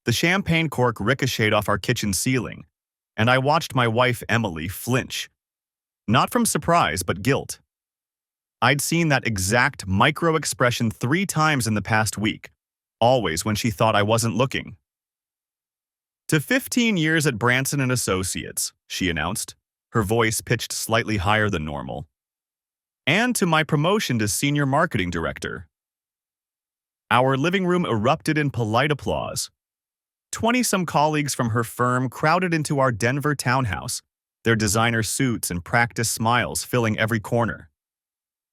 The champagne cork ricocheted off our kitchen ceiling, and I watched my wife Emily flinch, not from surprise but guilt. I'd seen that exact micro-expression 3 times in the past week, always when she thought I wasn't looking. "To 15 years at Branson and Associates," she announced, her voice pitched slightly higher than normal. "And to my promotion to senior marketing director." Our living room erupted in polite applause. 20-some colleagues from her firm crowded into our Denver townhouse, their designer suits and practiced smiles filling every corner.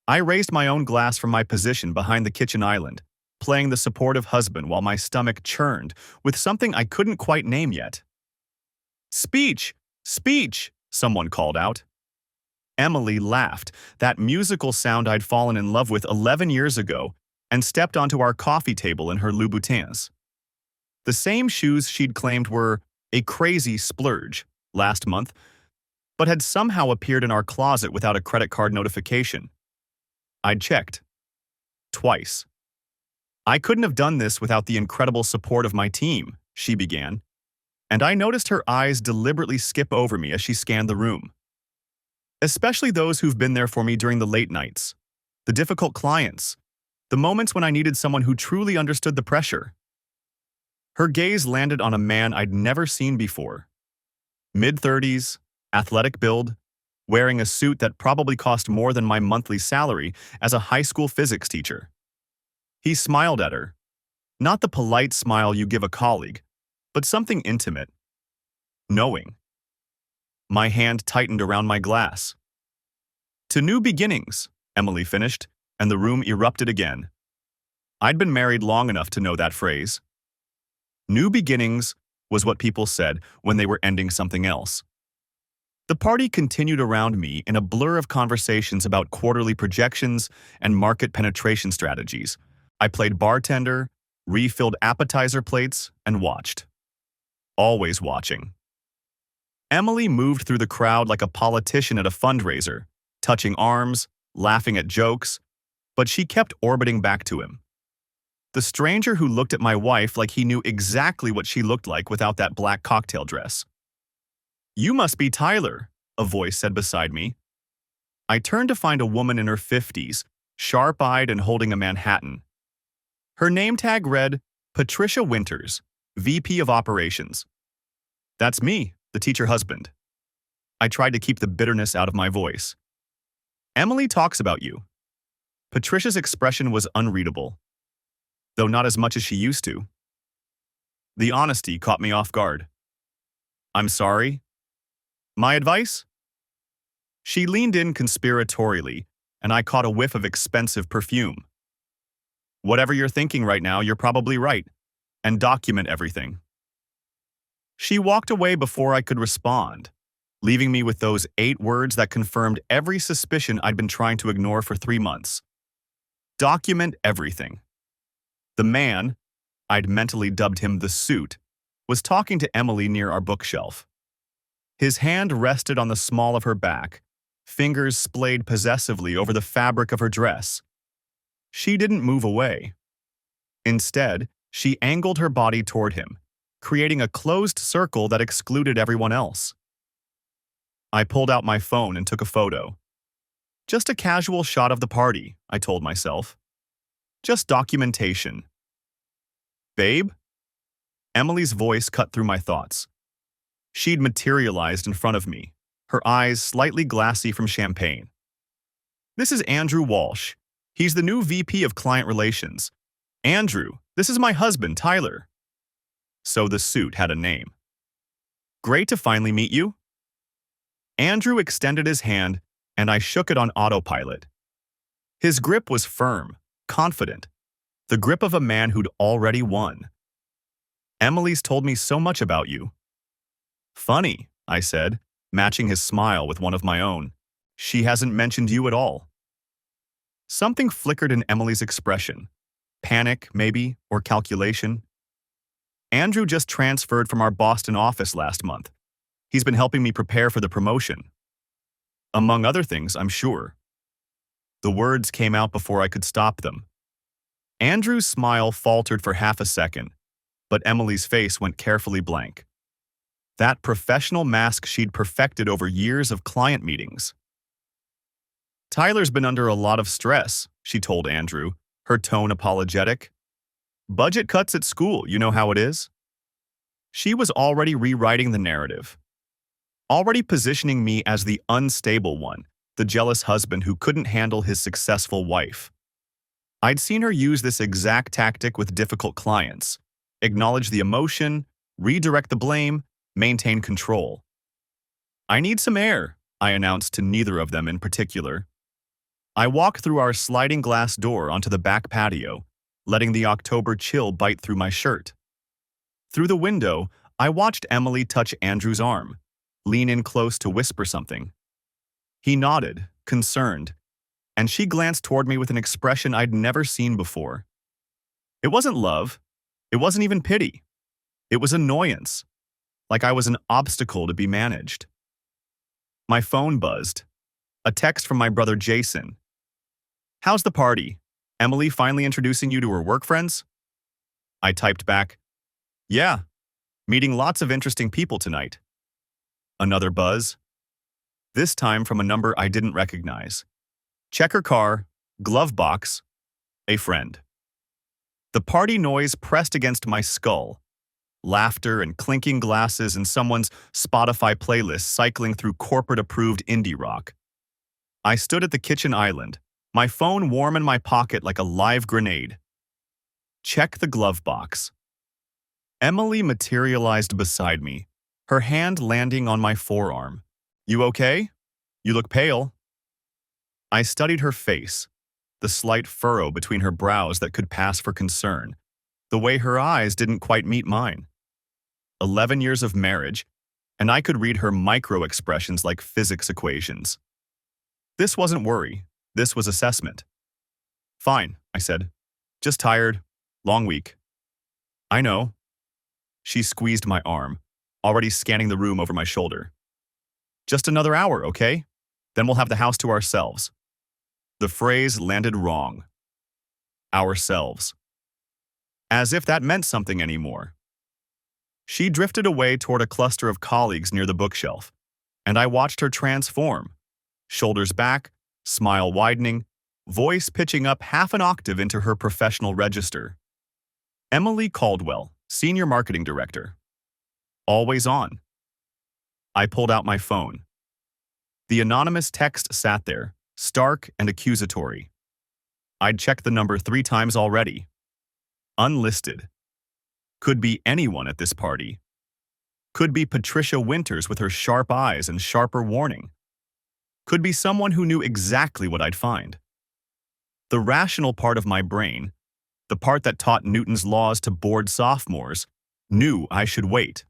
I raised my own glass from my position behind the kitchen island, playing the supportive husband while my stomach churned with something I couldn't quite name yet. "Speech! Speech!" someone called out. Emily laughed, that musical sound I'd fallen in love with 11 years ago, and stepped onto our coffee table in her Louboutins. The same shoes she'd claimed were a crazy splurge last month, but had somehow appeared in our closet without a credit card notification. I'd checked. Twice. "I couldn't have done this without the incredible support of my team," she began, and I noticed her eyes deliberately skip over me as she scanned the room. "Especially those who've been there for me during the late nights, the difficult clients, the moments when I needed someone who truly understood the pressure." Her gaze landed on a man I'd never seen before. Mid-30s, athletic build, wearing a suit that probably cost more than my monthly salary as a high school physics teacher. He smiled at her. Not the polite smile you give a colleague, but something intimate. Knowing. My hand tightened around my glass. "To new beginnings," Emily finished, and the room erupted again. I'd been married long enough to know that phrase. New beginnings was what people said when they were ending something else. The party continued around me in a blur of conversations about quarterly projections and market penetration strategies. I played bartender, refilled appetizer plates, and watched. Always watching. Emily moved through the crowd like a politician at a fundraiser, touching arms, laughing at jokes, but she kept orbiting back to him. The stranger who looked at my wife like he knew exactly what she looked like without that black cocktail dress. "You must be Tyler," a voice said beside me. I turned to find a woman in her 50s, sharp-eyed and holding a Manhattan. Her name tag read, Patricia Winters, VP of Operations. "That's me, the teacher husband." I tried to keep the bitterness out of my voice. "Emily talks about you." Patricia's expression was unreadable, though not as much as she used to. The honesty caught me off guard. "I'm sorry. My advice?" She leaned in conspiratorially, and I caught a whiff of expensive perfume. "Whatever you're thinking right now, you're probably right, and document everything." She walked away before I could respond, leaving me with those 8 words that confirmed every suspicion I'd been trying to ignore for 3 months. Document everything. The man, I'd mentally dubbed him the suit, was talking to Emily near our bookshelf. His hand rested on the small of her back, fingers splayed possessively over the fabric of her dress. She didn't move away. Instead, she angled her body toward him, creating a closed circle that excluded everyone else. I pulled out my phone and took a photo. Just a casual shot of the party, I told myself. Just documentation. "Babe?" Emily's voice cut through my thoughts. She'd materialized in front of me, her eyes slightly glassy from champagne. "This is Andrew Walsh. He's the new VP of Client Relations. Andrew, this is my husband, Tyler." So the suit had a name. "Great to finally meet you." Andrew extended his hand, and I shook it on autopilot. His grip was firm, confident, the grip of a man who'd already won. "Emily's told me so much about you." "Funny," I said, matching his smile with one of my own. "She hasn't mentioned you at all." Something flickered in Emily's expression. Panic, maybe, or calculation. "Andrew just transferred from our Boston office last month. He's been helping me prepare for the promotion." Among other things, I'm sure. The words came out before I could stop them. Andrew's smile faltered for half a second, but Emily's face went carefully blank. That professional mask she'd perfected over years of client meetings. Tyler's been under a lot of stress, she told Andrew, her tone apologetic. Budget cuts at school, you know how it is? She was already rewriting the narrative, already positioning me as the unstable one, the jealous husband who couldn't handle his successful wife. I'd seen her use this exact tactic with difficult clients: acknowledge the emotion, redirect the blame, maintain control. I need some air, I announced to neither of them in particular. I walked through our sliding glass door onto the back patio, letting the October chill bite through my shirt. Through the window, I watched Emily touch Andrew's arm, lean in close to whisper something. He nodded, concerned, and she glanced toward me with an expression I'd never seen before. It wasn't love. It wasn't even pity. It was annoyance, like I was an obstacle to be managed. My phone buzzed. A text from my brother Jason. How's the party? Emily finally introducing you to her work friends? I typed back, yeah, meeting lots of interesting people tonight. Another buzz. This time from a number I didn't recognize. Checker car, glove box, a friend. The party noise pressed against my skull. Laughter and clinking glasses and someone's Spotify playlist cycling through corporate-approved indie rock. I stood at the kitchen island, my phone warm in my pocket like a live grenade. Check the glove box. Emily materialized beside me, her hand landing on my forearm. You okay? You look pale. I studied her face, the slight furrow between her brows that could pass for concern, the way her eyes didn't quite meet mine. 11 years of marriage, and I could read her micro-expressions like physics equations. This wasn't worry, this was assessment. Fine, I said. Just tired, long week. I know. She squeezed my arm, already scanning the room over my shoulder. Just another hour, okay? Then we'll have the house to ourselves. The phrase landed wrong. Ourselves. As if that meant something anymore. She drifted away toward a cluster of colleagues near the bookshelf, and I watched her transform. Shoulders back, smile widening, voice pitching up half an octave into her professional register. Emily Caldwell, Senior Marketing Director. Always on. I pulled out my phone. The anonymous text sat there, stark and accusatory. I'd checked the number 3 times already. Unlisted. Could be anyone at this party. Could be Patricia Winters with her sharp eyes and sharper warning. Could be someone who knew exactly what I'd find. The rational part of my brain, the part that taught Newton's laws to bored sophomores, knew I should wait.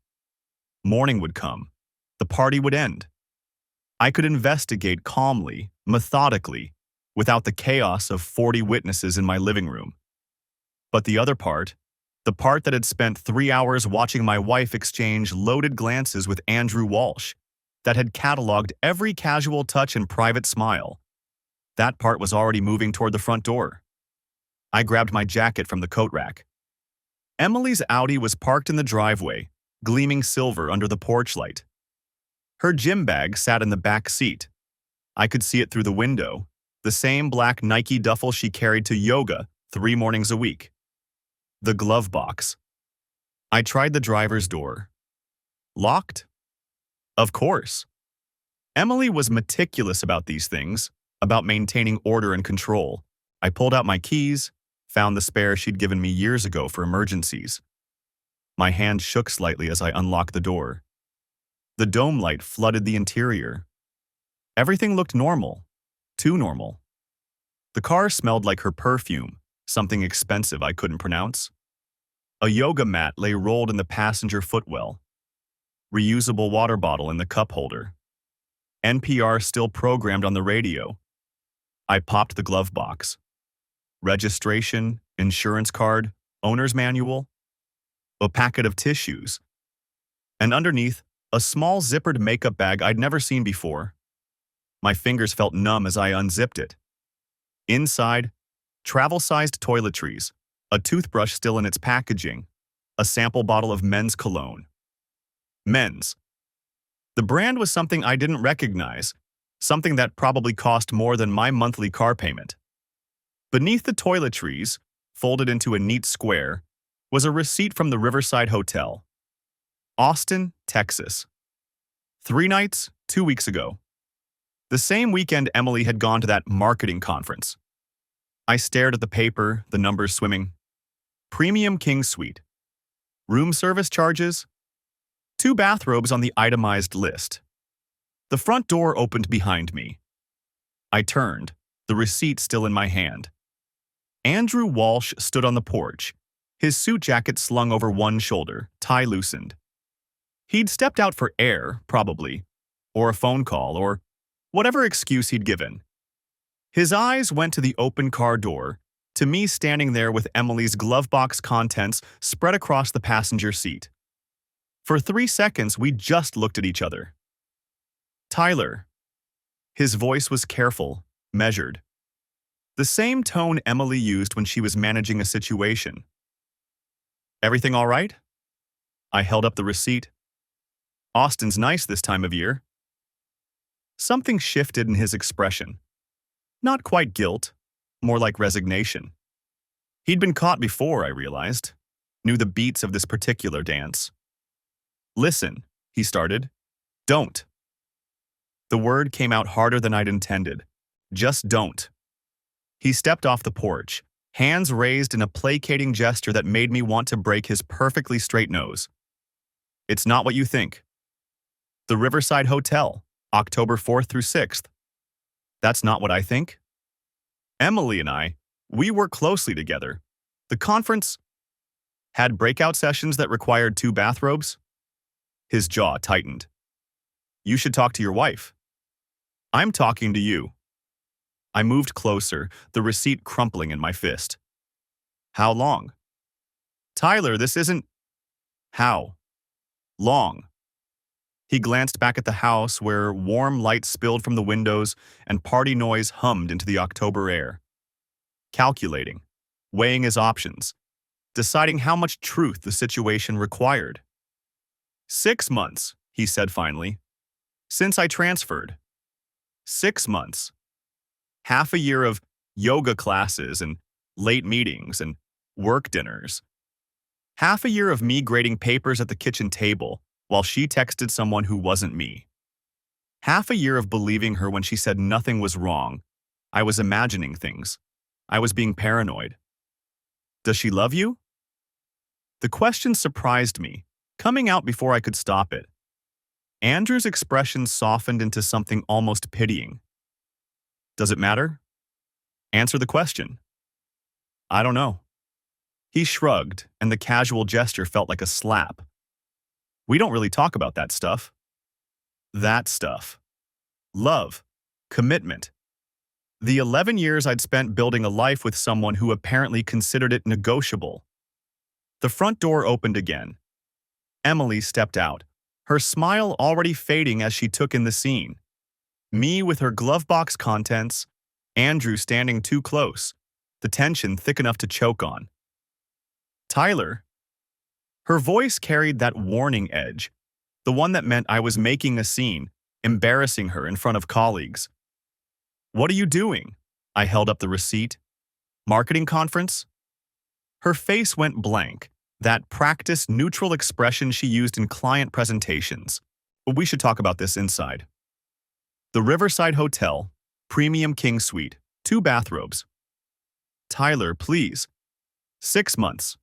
Morning would come. The party would end. I could investigate calmly, methodically, without the chaos of 40 witnesses in my living room. But the other part, the part that had spent 3 hours watching my wife exchange loaded glances with Andrew Walsh, that had cataloged every casual touch and private smile, that part was already moving toward the front door. I grabbed my jacket from the coat rack. Emily's Audi was parked in the driveway, gleaming silver under the porch light. Her gym bag sat in the back seat. I could see it through the window, the same black Nike duffel she carried to yoga 3 mornings a week. The glove box. I tried the driver's door. Locked? Of course. Emily was meticulous about these things, about maintaining order and control. I pulled out my keys, found the spare she'd given me years ago for emergencies. My hand shook slightly as I unlocked the door. The dome light flooded the interior. Everything looked normal, too normal. The car smelled like her perfume, something expensive I couldn't pronounce. A yoga mat lay rolled in the passenger footwell. Reusable water bottle in the cup holder. NPR still programmed on the radio. I popped the glove box. Registration, insurance card, owner's manual, a packet of tissues, and underneath, a small zippered makeup bag I'd never seen before. My fingers felt numb as I unzipped it. Inside, travel-sized toiletries, a toothbrush still in its packaging, a sample bottle of men's cologne. Men's. The brand was something I didn't recognize, something that probably cost more than my monthly car payment. Beneath the toiletries, folded into a neat square, was a receipt from the Riverside Hotel, Austin, Texas. 3 nights, 2 weeks ago. The same weekend Emily had gone to that marketing conference. I stared at the paper, the numbers swimming. Premium King Suite. Room service charges. 2 bathrobes on the itemized list. The front door opened behind me. I turned, the receipt still in my hand. Andrew Walsh stood on the porch, his suit jacket slung over one shoulder, tie loosened. He'd stepped out for air, probably, or a phone call, or whatever excuse he'd given. His eyes went to the open car door, to me standing there with Emily's glove box contents spread across the passenger seat. For 3 seconds, we just looked at each other. Tyler. His voice was careful, measured. The same tone Emily used when she was managing a situation. Everything all right? I held up the receipt. Austin's nice this time of year. Something shifted in his expression. Not quite guilt, more like resignation. He'd been caught before, I realized. Knew the beats of this particular dance. Listen, he started. Don't. The word came out harder than I'd intended. Just don't. He stepped off the porch, hands raised in a placating gesture that made me want to break his perfectly straight nose. It's not what you think. The Riverside Hotel, October 4th through 6th. That's not what I think. Emily and I, we work closely together. The conference had breakout sessions that required 2 bathrobes. His jaw tightened. You should talk to your wife. I'm talking to you. I moved closer, the receipt crumpling in my fist. How long? Tyler, this isn't... How? Long. He glanced back at the house where warm light spilled from the windows and party noise hummed into the October air. Calculating, weighing his options, deciding how much truth the situation required. 6 months, he said finally. Since I transferred. 6 months. Half a year of yoga classes and late meetings and work dinners. Half a year of me grading papers at the kitchen table while she texted someone who wasn't me. Half a year of believing her when she said nothing was wrong. I was imagining things. I was being paranoid. Does she love you? The question surprised me, coming out before I could stop it. Andrew's expression softened into something almost pitying. Does it matter? Answer the question. I don't know. He shrugged, and the casual gesture felt like a slap. We don't really talk about that stuff. That stuff. Love. Commitment. The 11 years I'd spent building a life with someone who apparently considered it negotiable. The front door opened again. Emily stepped out, her smile already fading as she took in the scene. Me with her glove box contents, Andrew standing too close, the tension thick enough to choke on. Tyler. Her voice carried that warning edge, the one that meant I was making a scene, embarrassing her in front of colleagues. What are you doing? I held up the receipt. Marketing conference? Her face went blank, that practiced neutral expression she used in client presentations. But we should talk about this inside. The Riverside Hotel, Premium King Suite, 2 bathrobes. Tyler, please. 6 months.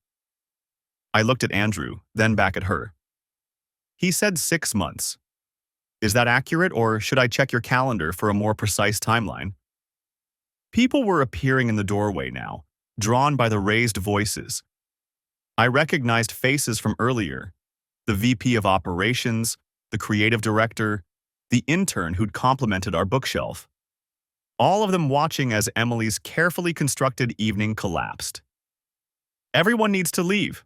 I looked at Andrew, then back at her. He said 6 months. Is that accurate, or should I check your calendar for a more precise timeline? People were appearing in the doorway now, drawn by the raised voices. I recognized faces from earlier, the VP of Operations, the creative director, the intern who'd complimented our bookshelf. All of them watching as Emily's carefully constructed evening collapsed. Everyone needs to leave.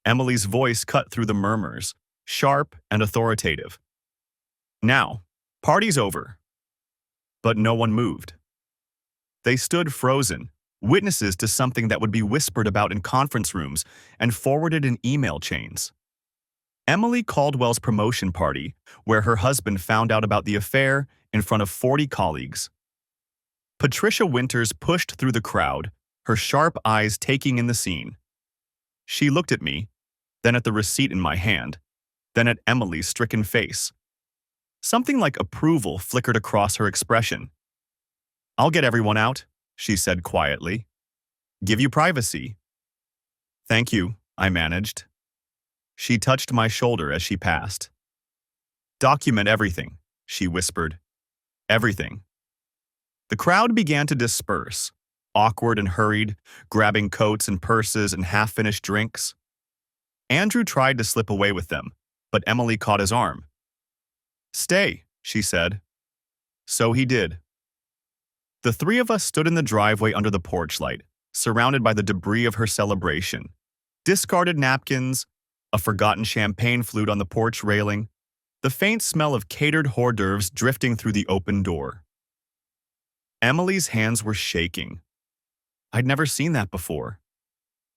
Emily's voice cut through the murmurs, sharp and authoritative. Now, party's over. But no one moved. They stood frozen, witnesses to something that would be whispered about in conference rooms and forwarded in email chains. Emily Caldwell's promotion party, where her husband found out about the affair in front of 40 colleagues. Patricia Winters pushed through the crowd, her sharp eyes taking in the scene. She looked at me, then at the receipt in my hand, then at Emily's stricken face. Something like approval flickered across her expression. "I'll get everyone out," she said quietly. "Give you privacy." "Thank you," I managed. She touched my shoulder as she passed. "Document everything," she whispered. "Everything." The crowd began to disperse, awkward and hurried, grabbing coats and purses and half-finished drinks. Andrew tried to slip away with them, but Emily caught his arm. "Stay," she said. So he did. The three of us stood in the driveway under the porch light, surrounded by the debris of her celebration. Discarded napkins, a forgotten champagne flute on the porch railing, the faint smell of catered hors d'oeuvres drifting through the open door. Emily's hands were shaking. I'd never seen that before.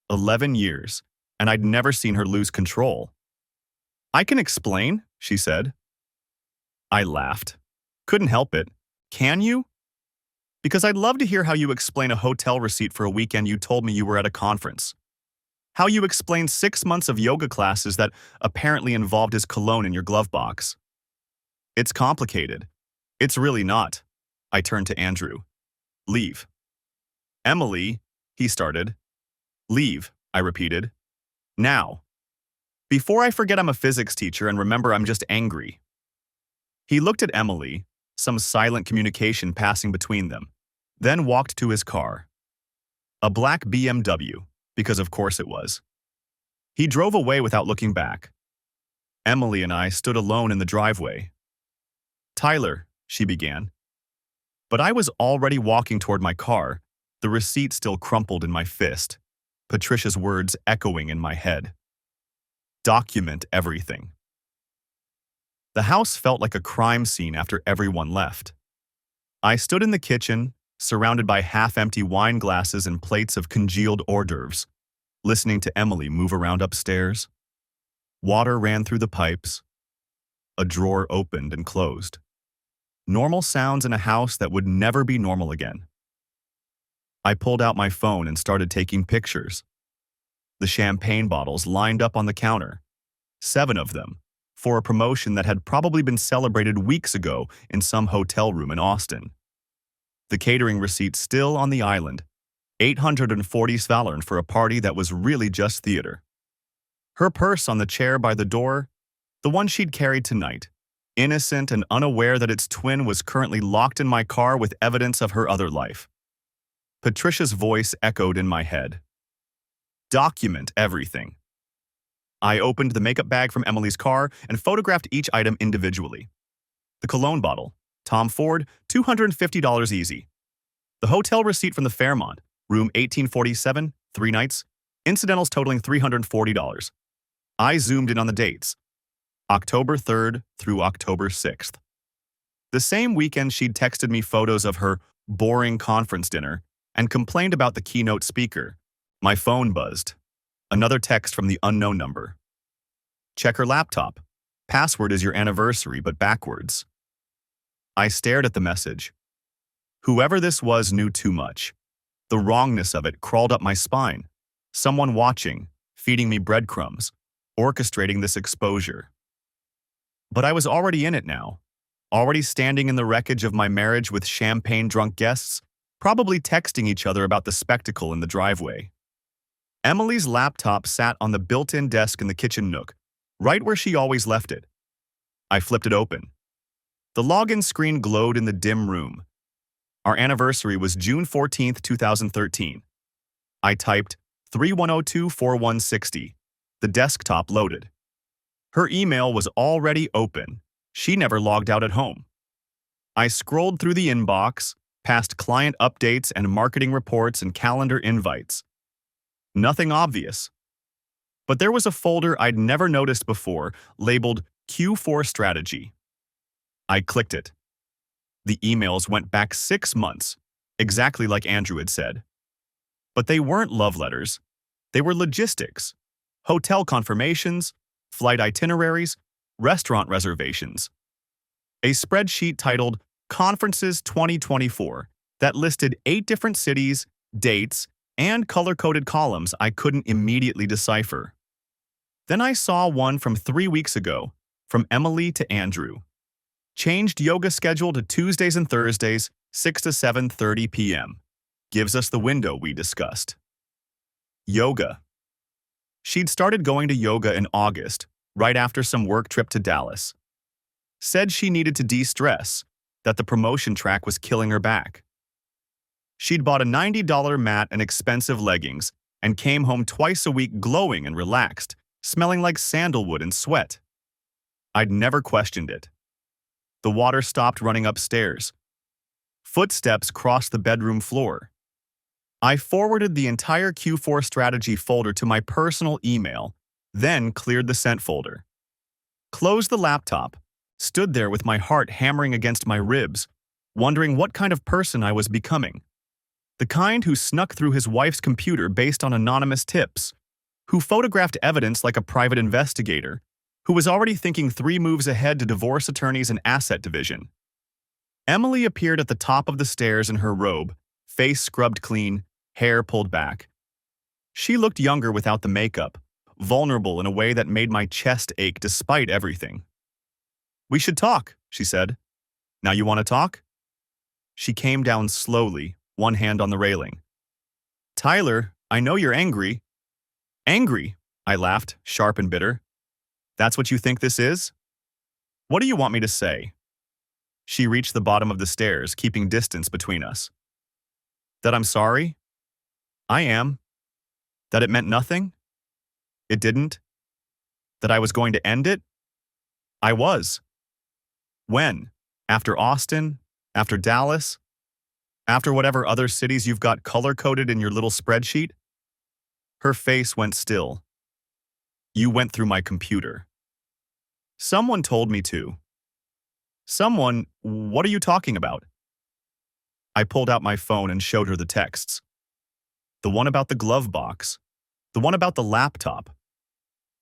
11 years, and I'd never seen her lose control. "I can explain," she said. I laughed. "Couldn't help it. Can you?" "Because I'd love to hear how you explain a hotel receipt for a weekend you told me you were at a conference. How you explain 6 months of yoga classes that apparently involved his cologne in your glove box." "It's complicated." "It's really not." I turned to Andrew. "Leave." "Emily," he started. "Leave," I repeated. "Now. Before I forget I'm a physics teacher and remember I'm just angry." He looked at Emily, some silent communication passing between them, then walked to his car. A black BMW, because of course it was. He drove away without looking back. Emily and I stood alone in the driveway. "Tyler," she began. But I was already walking toward my car, the receipt still crumpled in my fist, Patricia's words echoing in my head. "Document everything." The house felt like a crime scene after everyone left. I stood in the kitchen, surrounded by half-empty wine glasses and plates of congealed hors d'oeuvres, listening to Emily move around upstairs. Water ran through the pipes. A drawer opened and closed. Normal sounds in a house that would never be normal again. I pulled out my phone and started taking pictures. The champagne bottles lined up on the counter, 7 of them, for a promotion that had probably been celebrated weeks ago in some hotel room in Austin. The catering receipt still on the island, 840 svalern for a party that was really just theater. Her purse on the chair by the door, the one she'd carried tonight, innocent and unaware that its twin was currently locked in my car with evidence of her other life. Patricia's voice echoed in my head. "Document everything." I opened the makeup bag from Emily's car and photographed each item individually. The cologne bottle, Tom Ford, $250 easy. The hotel receipt from the Fairmont, room 1847, 3 nights, incidentals totaling $340. I zoomed in on the dates. October 3rd through October 6th. The same weekend she'd texted me photos of her boring conference dinner and complained about the keynote speaker. My phone buzzed. Another text from the unknown number. "Check her laptop. Password is your anniversary, but backwards." I stared at the message. Whoever this was knew too much. The wrongness of it crawled up my spine. Someone watching, feeding me breadcrumbs, orchestrating this exposure. But I was already in it now, already standing in the wreckage of my marriage with champagne-drunk guests, probably texting each other about the spectacle in the driveway. Emily's laptop sat on the built-in desk in the kitchen nook, right where she always left it. I flipped it open. The login screen glowed in the dim room. Our anniversary was June 14th, 2013. I typed 3102-4160. The desktop loaded. Her email was already open. She never logged out at home. I scrolled through the inbox, past client updates and marketing reports and calendar invites. Nothing obvious. But there was a folder I'd never noticed before, labeled Q4 Strategy. I clicked it. The emails went back 6 months, exactly like Andrew had said. But they weren't love letters. They were logistics, hotel confirmations, flight itineraries, restaurant reservations. A spreadsheet titled Conferences 2024 that listed 8 different cities, dates, and color-coded columns I couldn't immediately decipher. Then I saw one from 3 weeks ago, from Emily to Andrew. Changed yoga schedule to Tuesdays and Thursdays, 6 to 7:30 p.m. Gives us the window we discussed. Yoga. She'd started going to yoga in August, right after some work trip to Dallas. Said she needed to de-stress, that the promotion track was killing her back. She'd bought a $90 mat and expensive leggings and came home twice a week glowing and relaxed, smelling like sandalwood and sweat. I'd never questioned it. The water stopped running upstairs. Footsteps crossed the bedroom floor. I forwarded the entire Q4 strategy folder to my personal email, then cleared the sent folder. Closed the laptop, stood there with my heart hammering against my ribs, wondering what kind of person I was becoming. The kind who snuck through his wife's computer based on anonymous tips, who photographed evidence like a private investigator, who was already thinking 3 moves ahead to divorce attorneys and asset division. Emily appeared at the top of the stairs in her robe, face scrubbed clean, hair pulled back. She looked younger without the makeup, vulnerable in a way that made my chest ache despite everything. "We should talk," she said. "Now you want to talk?" She came down slowly, one hand on the railing. "Tyler, I know you're angry." "Angry?" I laughed, sharp and bitter. "That's what you think this is? What do you want me to say?" She reached the bottom of the stairs, keeping distance between us. "That I'm sorry?" "I am." "That it meant nothing?" "It didn't." "That I was going to end it?" "I was." "When? After Austin? After Dallas? After whatever other cities you've got color-coded in your little spreadsheet?" Her face went still. "You went through my computer." "Someone told me to." "Someone? What are you talking about?" I pulled out my phone and showed her the texts. The one about the glove box. The one about the laptop.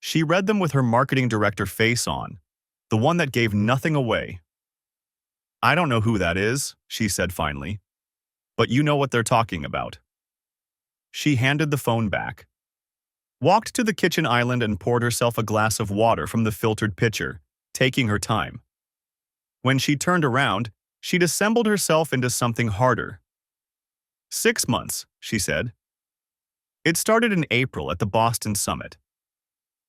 She read them with her marketing director face on, the one that gave nothing away. "I don't know who that is," she said finally. "But you know what they're talking about." She handed the phone back, walked to the kitchen island and poured herself a glass of water from the filtered pitcher, taking her time. When she turned around, she'd assembled herself into something harder. 6 months, she said. It started in April at the Boston Summit.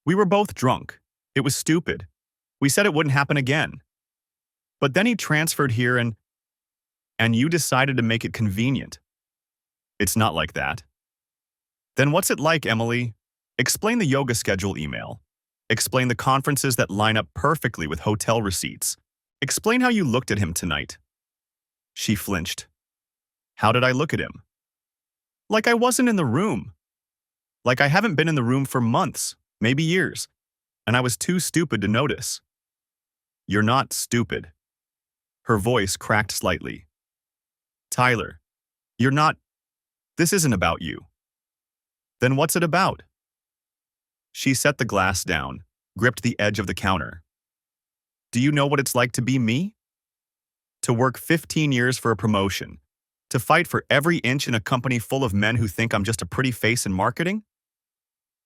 We were both drunk. It was stupid. We said it wouldn't happen again. But then he transferred here and you decided to make it convenient. It's not like that. Then what's it like, Emily? Explain the yoga schedule email. Explain the conferences that line up perfectly with hotel receipts. Explain how you looked at him tonight. She flinched. How did I look at him? Like I wasn't in the room. Like I haven't been in the room for months, maybe years, and I was too stupid to notice. You're not stupid. Her voice cracked slightly. Tyler, you're not. This isn't about you. Then what's it about? She set the glass down, gripped the edge of the counter. Do you know what it's like to be me? To work 15 years for a promotion, to fight for every inch in a company full of men who think I'm just a pretty face in marketing?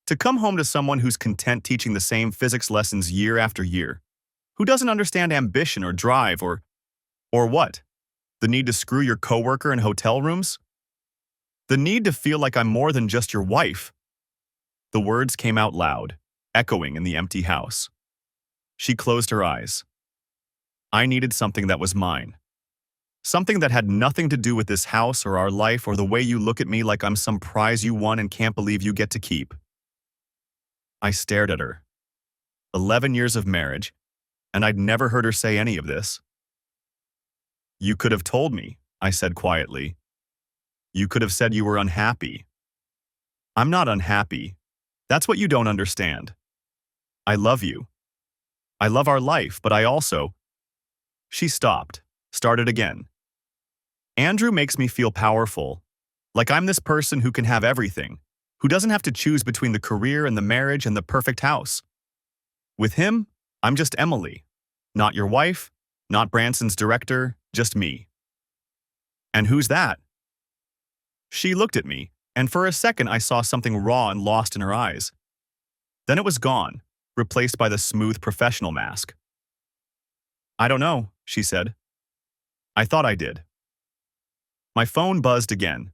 To come home to someone who's content teaching the same physics lessons year after year, who doesn't understand ambition or drive or what? The need to screw your coworker in hotel rooms? The need to feel like I'm more than just your wife. The words came out loud, echoing in the empty house. She closed her eyes. I needed something that was mine. Something that had nothing to do with this house or our life or the way you look at me like I'm some prize you won and can't believe you get to keep. I stared at her. 11 years of marriage, and I'd never heard her say any of this. You could have told me, I said quietly. You could have said you were unhappy. I'm not unhappy. That's what you don't understand. I love you. I love our life, but I also... She stopped, started again. Andrew makes me feel powerful, Like I'm this person who can have everything, who doesn't have to choose between the career and the marriage and the perfect house. With him, I'm just Emily. Not your wife, not Branson's director, just me. And who's that? She looked at me, and for a second I saw something raw and lost in her eyes. Then it was gone, replaced by the smooth professional mask. I don't know, she said. I thought I did. My phone buzzed again.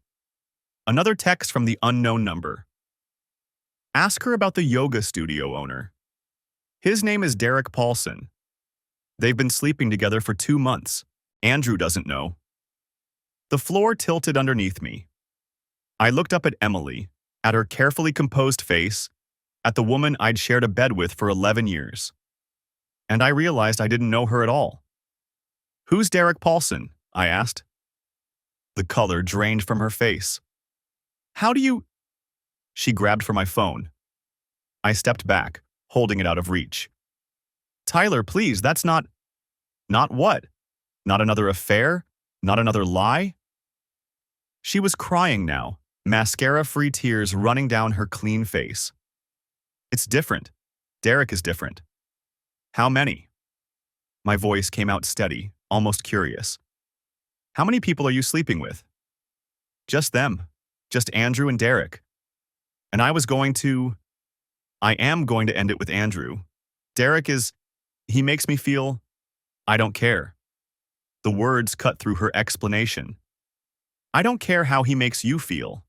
Another text from the unknown number. Ask her about the yoga studio owner. His name is Derek Paulson. They've been sleeping together for 2 months. Andrew doesn't know. The floor tilted underneath me. I looked up at Emily, at her carefully composed face, at the woman I'd shared a bed with for 11 years. And I realized I didn't know her at all. Who's Derek Paulson? I asked. The color drained from her face. How do you… She grabbed for my phone. I stepped back, holding it out of reach. Tyler, please, that's not… Not what? Not another affair? Not another lie? She was crying now, mascara-free tears running down her clean face. It's different. Derek is different. How many? My voice came out steady, almost curious. How many people are you sleeping with? Just them. Just Andrew and Derek. And I am going to end it with Andrew. Derek is… He makes me feel… I don't care. The words cut through her explanation. I don't care how he makes you feel.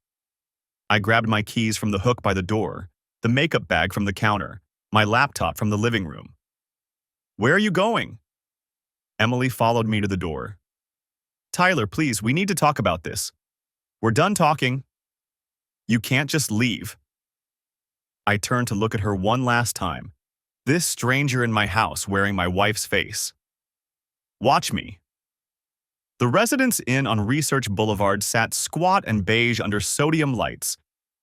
I grabbed my keys from the hook by the door, the makeup bag from the counter, my laptop from the living room. Where are you going? Emily followed me to the door. Tyler, please, we need to talk about this. We're done talking. You can't just leave. I turned to look at her one last time. This stranger in my house wearing my wife's face. Watch me. The Residence Inn on Research Boulevard sat squat and beige under sodium lights,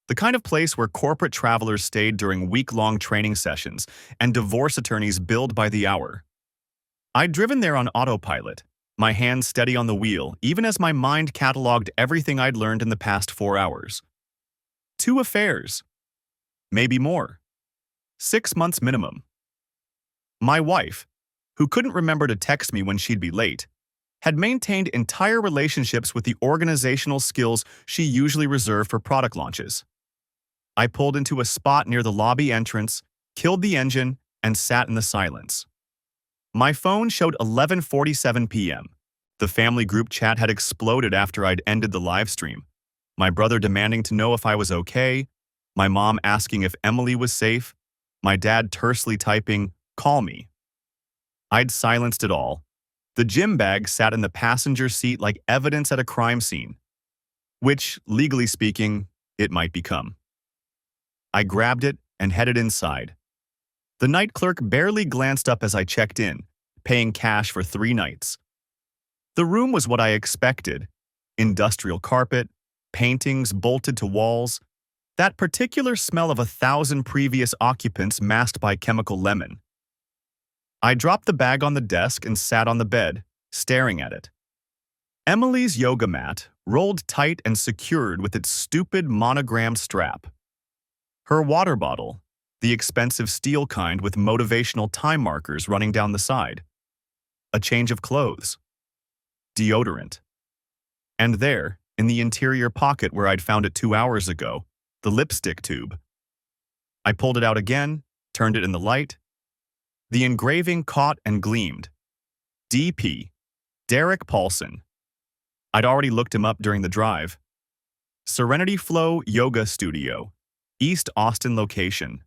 the kind of place where corporate travelers stayed during week-long training sessions and divorce attorneys billed by the hour. I'd driven there on autopilot, my hands steady on the wheel, even as my mind cataloged everything I'd learned in the past 4 hours. 2 affairs. Maybe more. 6 months minimum. My wife, who couldn't remember to text me when she'd be late, had maintained entire relationships with the organizational skills she usually reserved for product launches. I pulled into a spot near the lobby entrance, killed the engine, and sat in the silence. My phone showed 11:47 p.m. The family group chat had exploded after I'd ended the live stream. My brother demanding to know if I was okay, my mom asking if Emily was safe, my dad tersely typing, "Call me." I'd silenced it all. The gym bag sat in the passenger seat like evidence at a crime scene, which, legally speaking, it might become. I grabbed it and headed inside. The night clerk barely glanced up as I checked in, paying cash for 3 nights. The room was what I expected. Industrial carpet, paintings bolted to walls, that particular smell of 1,000 previous occupants masked by chemical lemon. I dropped the bag on the desk and sat on the bed, staring at it. Emily's yoga mat, rolled tight and secured with its stupid monogrammed strap. Her water bottle, the expensive steel kind with motivational time markers running down the side. A change of clothes. Deodorant. And there, in the interior pocket where I'd found it 2 hours ago, the lipstick tube. I pulled it out again, turned it in the light. The engraving caught and gleamed. D.P. Derek Paulson. I'd already looked him up during the drive. Serenity Flow Yoga Studio, East Austin location.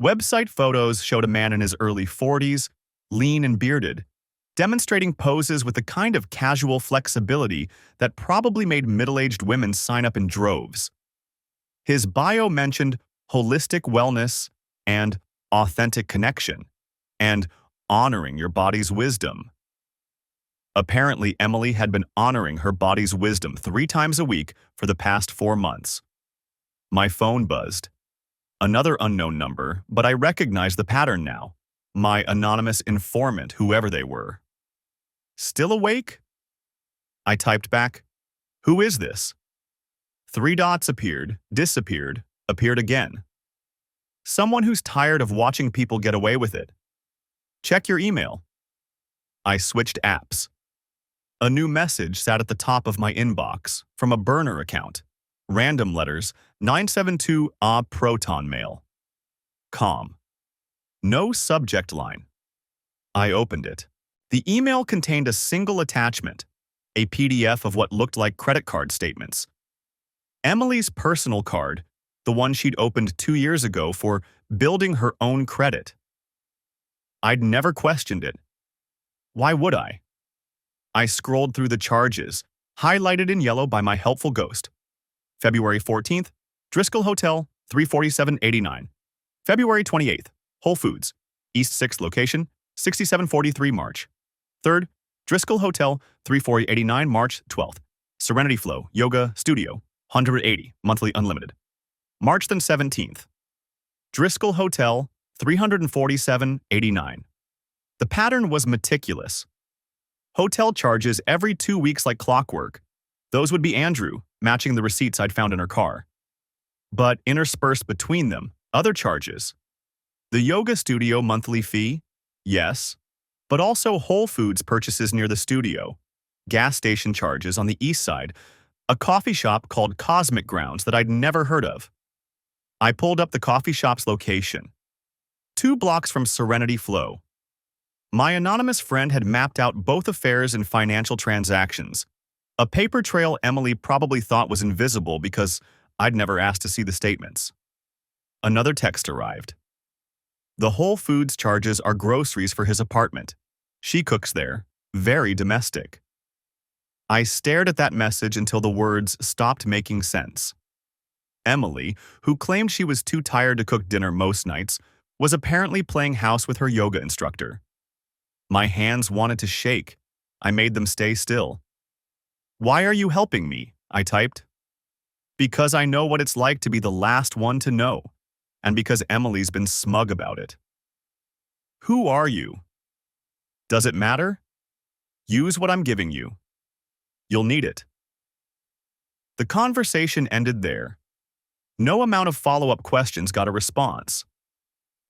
Website photos showed a man in his early 40s, lean and bearded, demonstrating poses with the kind of casual flexibility that probably made middle-aged women sign up in droves. His bio mentioned holistic wellness and authentic connection, and honoring your body's wisdom. Apparently, Emily had been honoring her body's wisdom 3 times a week for the past 4 months. My phone buzzed. Another unknown number, but I recognized the pattern now. My anonymous informant, whoever they were. Still awake? I typed back, "Who is this?" Three dots appeared, disappeared, appeared again. Someone who's tired of watching people get away with it. Check your email. I switched apps. A new message sat at the top of my inbox from a burner account. Random letters, 972 Proton Mail. Calm. No subject line. I opened it. The email contained a single attachment, a PDF of what looked like credit card statements. Emily's personal card, the one she'd opened 2 years ago for building her own credit. I'd never questioned it. Why would I? I scrolled through the charges, highlighted in yellow by my helpful ghost. February 14th, Driscoll Hotel, 347.89. February 28th, Whole Foods, East 6th location, 6743 March. 3rd, Driscoll Hotel, 340.89 March 12th. Serenity Flow, Yoga, Studio, 180, monthly unlimited. March 17th, Driscoll Hotel, 347.89. The pattern was meticulous. Hotel charges every 2 weeks like clockwork. Those would be Andrew, matching the receipts I'd found in her car. But interspersed between them, other charges. The yoga studio monthly fee? Yes. But also Whole Foods purchases near the studio, gas station charges on the east side, a coffee shop called Cosmic Grounds that I'd never heard of. I pulled up the coffee shop's location. 2 blocks from Serenity Flow. My anonymous friend had mapped out both affairs and financial transactions, a paper trail Emily probably thought was invisible because I'd never asked to see the statements. Another text arrived. The Whole Foods charges are groceries for his apartment. She cooks there, very domestic. I stared at that message until the words stopped making sense. Emily, who claimed she was too tired to cook dinner most nights, was apparently playing house with her yoga instructor. My hands wanted to shake. I made them stay still. "Why are you helping me?" I typed. "Because I know what it's like to be the last one to know, and because Emily's been smug about it." "Who are you?" "Does it matter? Use what I'm giving you. You'll need it." The conversation ended there. No amount of follow-up questions got a response.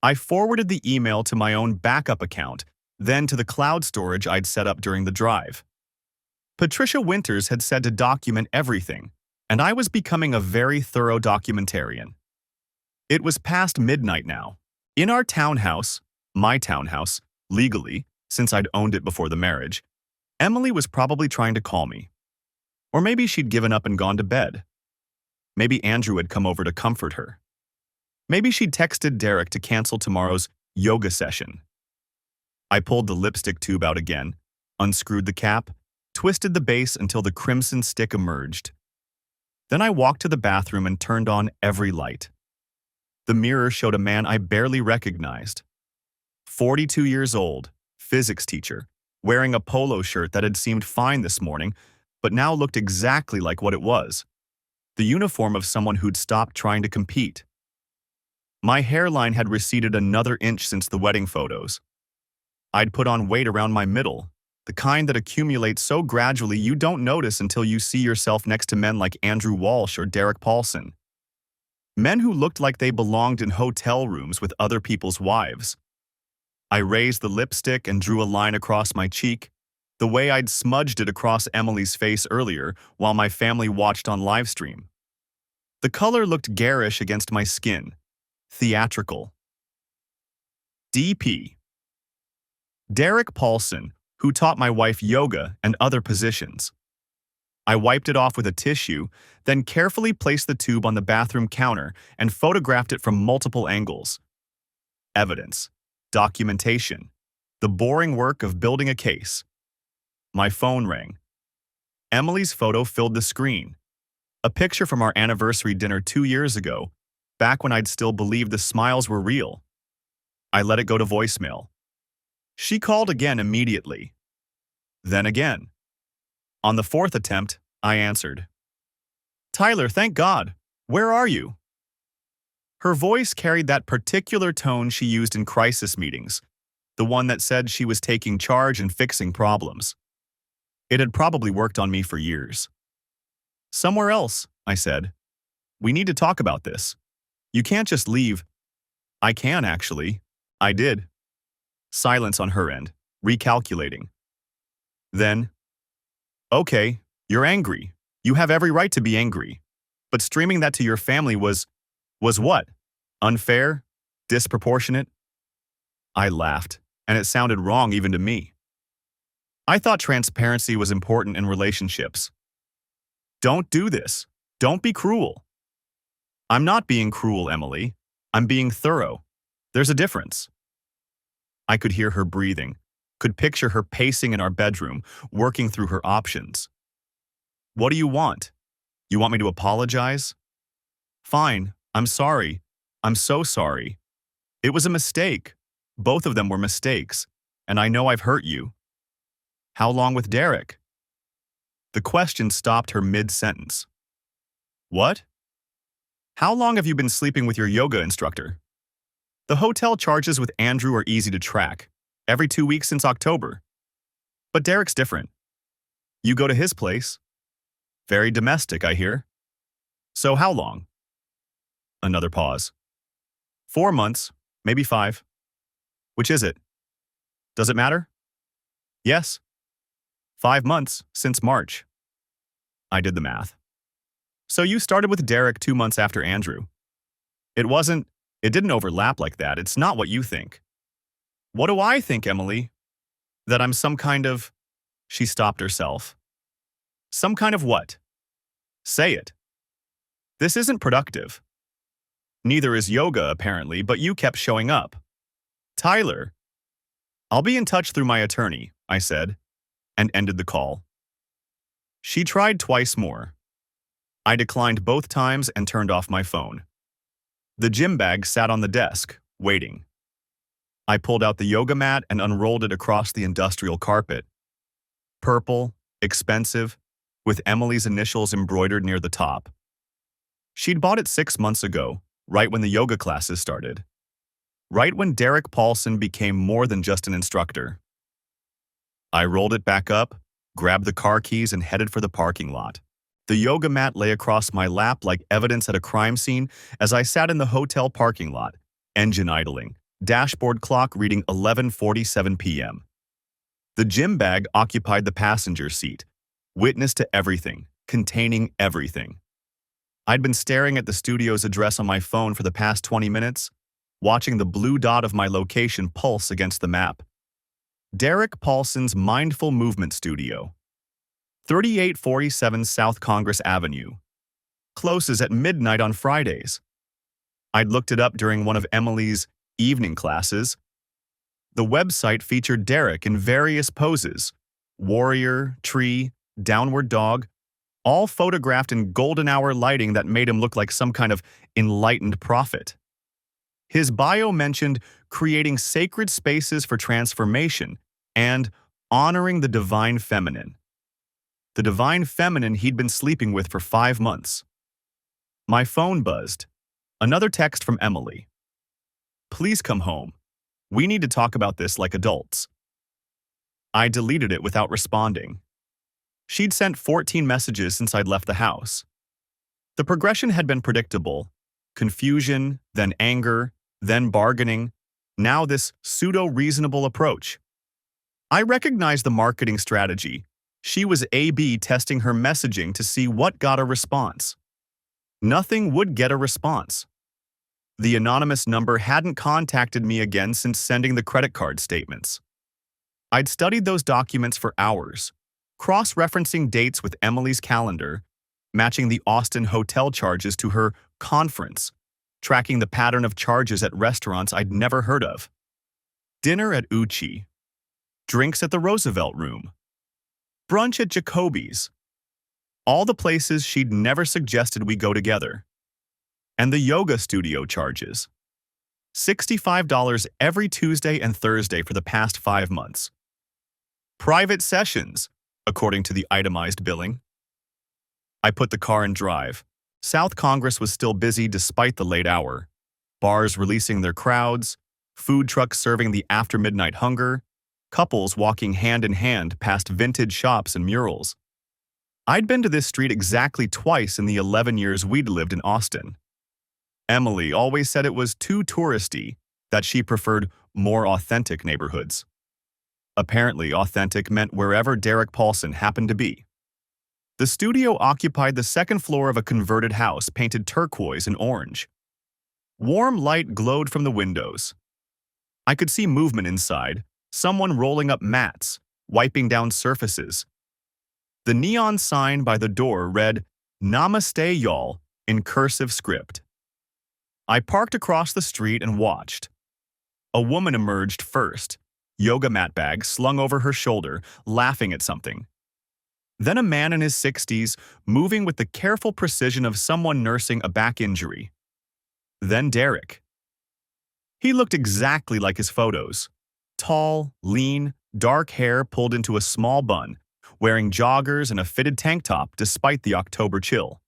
I forwarded the email to my own backup account, then to the cloud storage I'd set up during the drive. Patricia Winters had said to document everything, and I was becoming a very thorough documentarian. It was past midnight now. In our townhouse, my townhouse, legally, since I'd owned it before the marriage, Emily was probably trying to call me. Or maybe she'd given up and gone to bed. Maybe Andrew had come over to comfort her. Maybe she'd texted Derek to cancel tomorrow's yoga session. I pulled the lipstick tube out again, unscrewed the cap, twisted the base until the crimson stick emerged. Then I walked to the bathroom and turned on every light. The mirror showed a man I barely recognized. 42 years old, physics teacher, wearing a polo shirt that had seemed fine this morning, but now looked exactly like what it was. The uniform of someone who'd stopped trying to compete. My hairline had receded another inch since the wedding photos. I'd put on weight around my middle, the kind that accumulates so gradually you don't notice until you see yourself next to men like Andrew Walsh or Derek Paulson. Men who looked like they belonged in hotel rooms with other people's wives. I raised the lipstick and drew a line across my cheek, the way I'd smudged it across Emily's face earlier while my family watched on livestream. The color looked garish against my skin, theatrical. DP. Derek Paulson, who taught my wife yoga and other positions. I wiped it off with a tissue, then carefully placed the tube on the bathroom counter and photographed it from multiple angles. Evidence. Documentation. The boring work of building a case. My phone rang. Emily's photo filled the screen. A picture from our anniversary dinner 2 years ago, back when I'd still believed the smiles were real. I let it go to voicemail. She called again immediately. Then again. On the 4th attempt, I answered. "Tyler, thank God. Where are you?" Her voice carried that particular tone she used in crisis meetings, the one that said she was taking charge and fixing problems. It had probably worked on me for years. "Somewhere else," I said. We need to talk about this. You can't just leave. I can, actually. I did. Silence on her end, recalculating. Then, okay, you're angry. You have every right to be angry. But streaming that to your family was what? Unfair? Disproportionate? I laughed, and it sounded wrong even to me. I thought transparency was important in relationships. Don't do this. Don't be cruel. I'm not being cruel, Emily. I'm being thorough. There's a difference. I could hear her breathing, could picture her pacing in our bedroom, working through her options. What do you want? You want me to apologize? Fine, I'm sorry. I'm so sorry. It was a mistake. Both of them were mistakes, and I know I've hurt you. How long with Derek? The question stopped her mid-sentence. What? How long have you been sleeping with your yoga instructor? The hotel charges with Andrew are easy to track, every 2 weeks since October. But Derek's different. You go to his place. Very domestic, I hear. So how long? Another pause. 4 months, maybe 5. Which is it? Does it matter? Yes. 5 months since March. I did the math. So you started with Derek 2 months after Andrew. It didn't overlap like that. It's not what you think. What do I think, Emily? That I'm some kind of… She stopped herself. Some kind of what? Say it. This isn't productive. Neither is yoga, apparently, but you kept showing up. Tyler. I'll be in touch through my attorney, I said, and ended the call. She tried twice more. I declined both times and turned off my phone. The gym bag sat on the desk, waiting. I pulled out the yoga mat and unrolled it across the industrial carpet. Purple, expensive, with Emily's initials embroidered near the top. She'd bought it 6 months ago, right when the yoga classes started. Right when Derek Paulson became more than just an instructor. I rolled it back up, grabbed the car keys, and headed for the parking lot. The yoga mat lay across my lap like evidence at a crime scene as I sat in the hotel parking lot, engine idling, dashboard clock reading 11:47 p.m. The gym bag occupied the passenger seat, witness to everything, containing everything. I'd been staring at the studio's address on my phone for the past 20 minutes, watching the blue dot of my location pulse against the map. Derek Paulson's Mindful Movement Studio. 3847 South Congress Avenue. Closes at midnight on Fridays. I'd looked it up during one of Emily's evening classes. The website featured Derek in various poses: warrior, tree, downward dog, all photographed in golden hour lighting that made him look like some kind of enlightened prophet. His bio mentioned creating sacred spaces for transformation and honoring the divine feminine. The divine feminine he'd been sleeping with for 5 months. My phone buzzed. Another text from Emily. Please come home. We need to talk about this like adults. I deleted it without responding. She'd sent 14 messages since I'd left the house. The progression had been predictable. Confusion, then anger, then bargaining, now this pseudo-reasonable approach. I recognized the marketing strategy. She was A/B testing her messaging to see what got a response. Nothing would get a response. The anonymous number hadn't contacted me again since sending the credit card statements. I'd studied those documents for hours, cross-referencing dates with Emily's calendar, matching the Austin hotel charges to her conference, tracking the pattern of charges at restaurants I'd never heard of. Dinner at Uchi. Drinks at the Roosevelt Room. Brunch at Jacoby's. All the places she'd never suggested we go together. And the yoga studio charges. $65 every Tuesday and Thursday for the past 5 months. Private sessions, according to the itemized billing. I put the car in drive. South Congress was still busy despite the late hour. Bars releasing their crowds, food trucks serving the after-midnight hunger, couples walking hand in hand past vintage shops and murals. I'd been to this street exactly twice in the 11 years we'd lived in Austin. Emily always said it was too touristy, that she preferred more authentic neighborhoods. Apparently, authentic meant wherever Derek Paulson happened to be. The studio occupied the second floor of a converted house painted turquoise and orange. Warm light glowed from the windows. I could see movement inside, someone rolling up mats, wiping down surfaces. The neon sign by the door read, "Namaste, y'all," in cursive script. I parked across the street and watched. A woman emerged first, yoga mat bag slung over her shoulder, laughing at something. Then a man in his 60s, moving with the careful precision of someone nursing a back injury. Then Derek. He looked exactly like his photos. Tall, lean, dark hair pulled into a small bun, wearing joggers and a fitted tank top despite the October chill.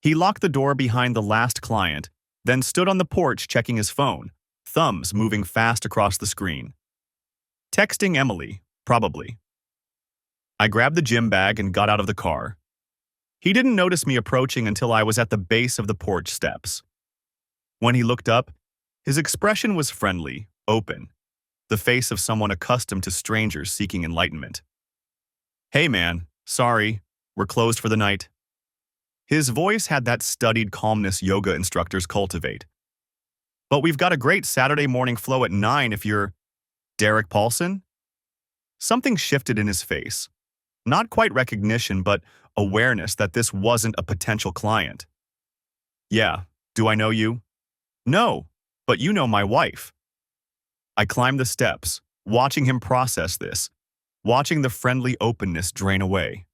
He locked the door behind the last client, then stood on the porch checking his phone, thumbs moving fast across the screen. Texting Emily, probably. I grabbed the gym bag and got out of the car. He didn't notice me approaching until I was at the base of the porch steps. When he looked up, his expression was friendly, open, the face of someone accustomed to strangers seeking enlightenment. "Hey man, sorry, we're closed for the night." His voice had that studied calmness yoga instructors cultivate. "But we've got a great Saturday morning flow at 9 if you're..." "Derek Paulson?" Something shifted in his face. Not quite recognition, but awareness that this wasn't a potential client. "Yeah, do I know you?" "No, but you know my wife." I climbed the steps, watching him process this, watching the friendly openness drain away.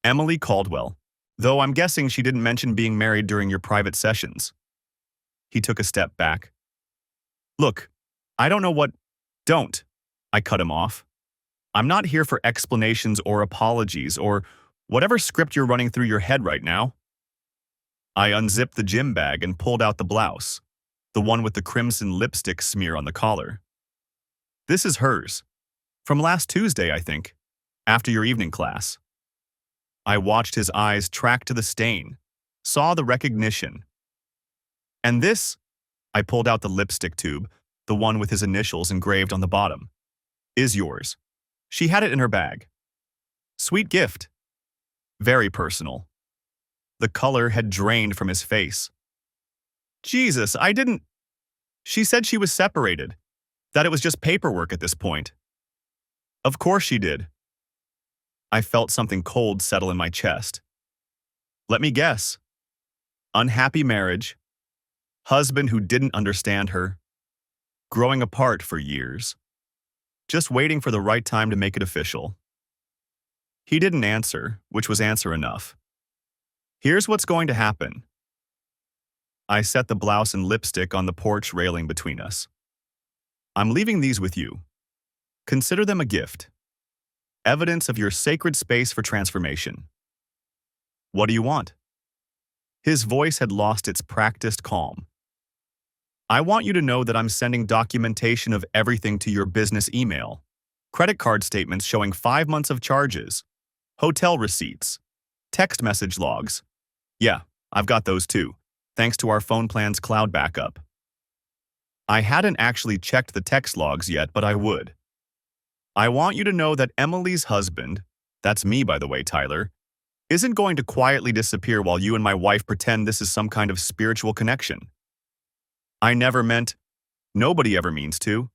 "Emily Caldwell, though I'm guessing she didn't mention being married during your private sessions." He took a step back. "Look, I don't know what..." "Don't," I cut him off. "I'm not here for explanations or apologies or whatever script you're running through your head right now." I unzipped the gym bag and pulled out the blouse, the one with the crimson lipstick smear on the collar. "This is hers. From last Tuesday, I think, after your evening class." I watched his eyes track to the stain, saw the recognition. "And this," I pulled out the lipstick tube, the one with his initials engraved on the bottom, "is yours. She had it in her bag. Sweet gift. Very personal." The color had drained from his face. "Jesus, I didn't..." "She said she was separated, that it was just paperwork at this point." "Of course she did." I felt something cold settle in my chest. "Let me guess. Unhappy marriage, husband who didn't understand her, growing apart for years, just waiting for the right time to make it official." He didn't answer, which was answer enough. "Here's what's going to happen." I set the blouse and lipstick on the porch railing between us. "I'm leaving these with you. Consider them a gift. Evidence of your sacred space for transformation. What do you want?" His voice had lost its practiced calm. "I want you to know that I'm sending documentation of everything to your business email. Credit card statements showing 5 months of charges, hotel receipts, text message logs. Yeah, I've got those too, thanks to our phone plan's cloud backup." I hadn't actually checked the text logs yet, but I would. "I want you to know that Emily's husband, that's me by the way, Tyler, isn't going to quietly disappear while you and my wife pretend this is some kind of spiritual connection. I never meant, nobody ever means to."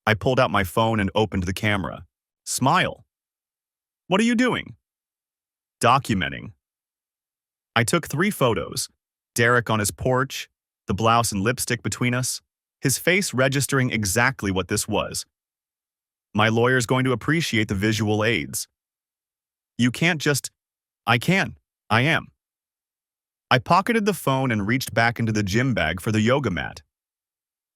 I pulled out my phone and opened the camera. "Smile." "What are you doing?" "Documenting." I took 3 photos, Derek on his porch, the blouse and lipstick between us, his face registering exactly what this was. My lawyer's going to appreciate the visual aids. "You can't just..." "I can. I am." I pocketed the phone and reached back into the gym bag for the yoga mat.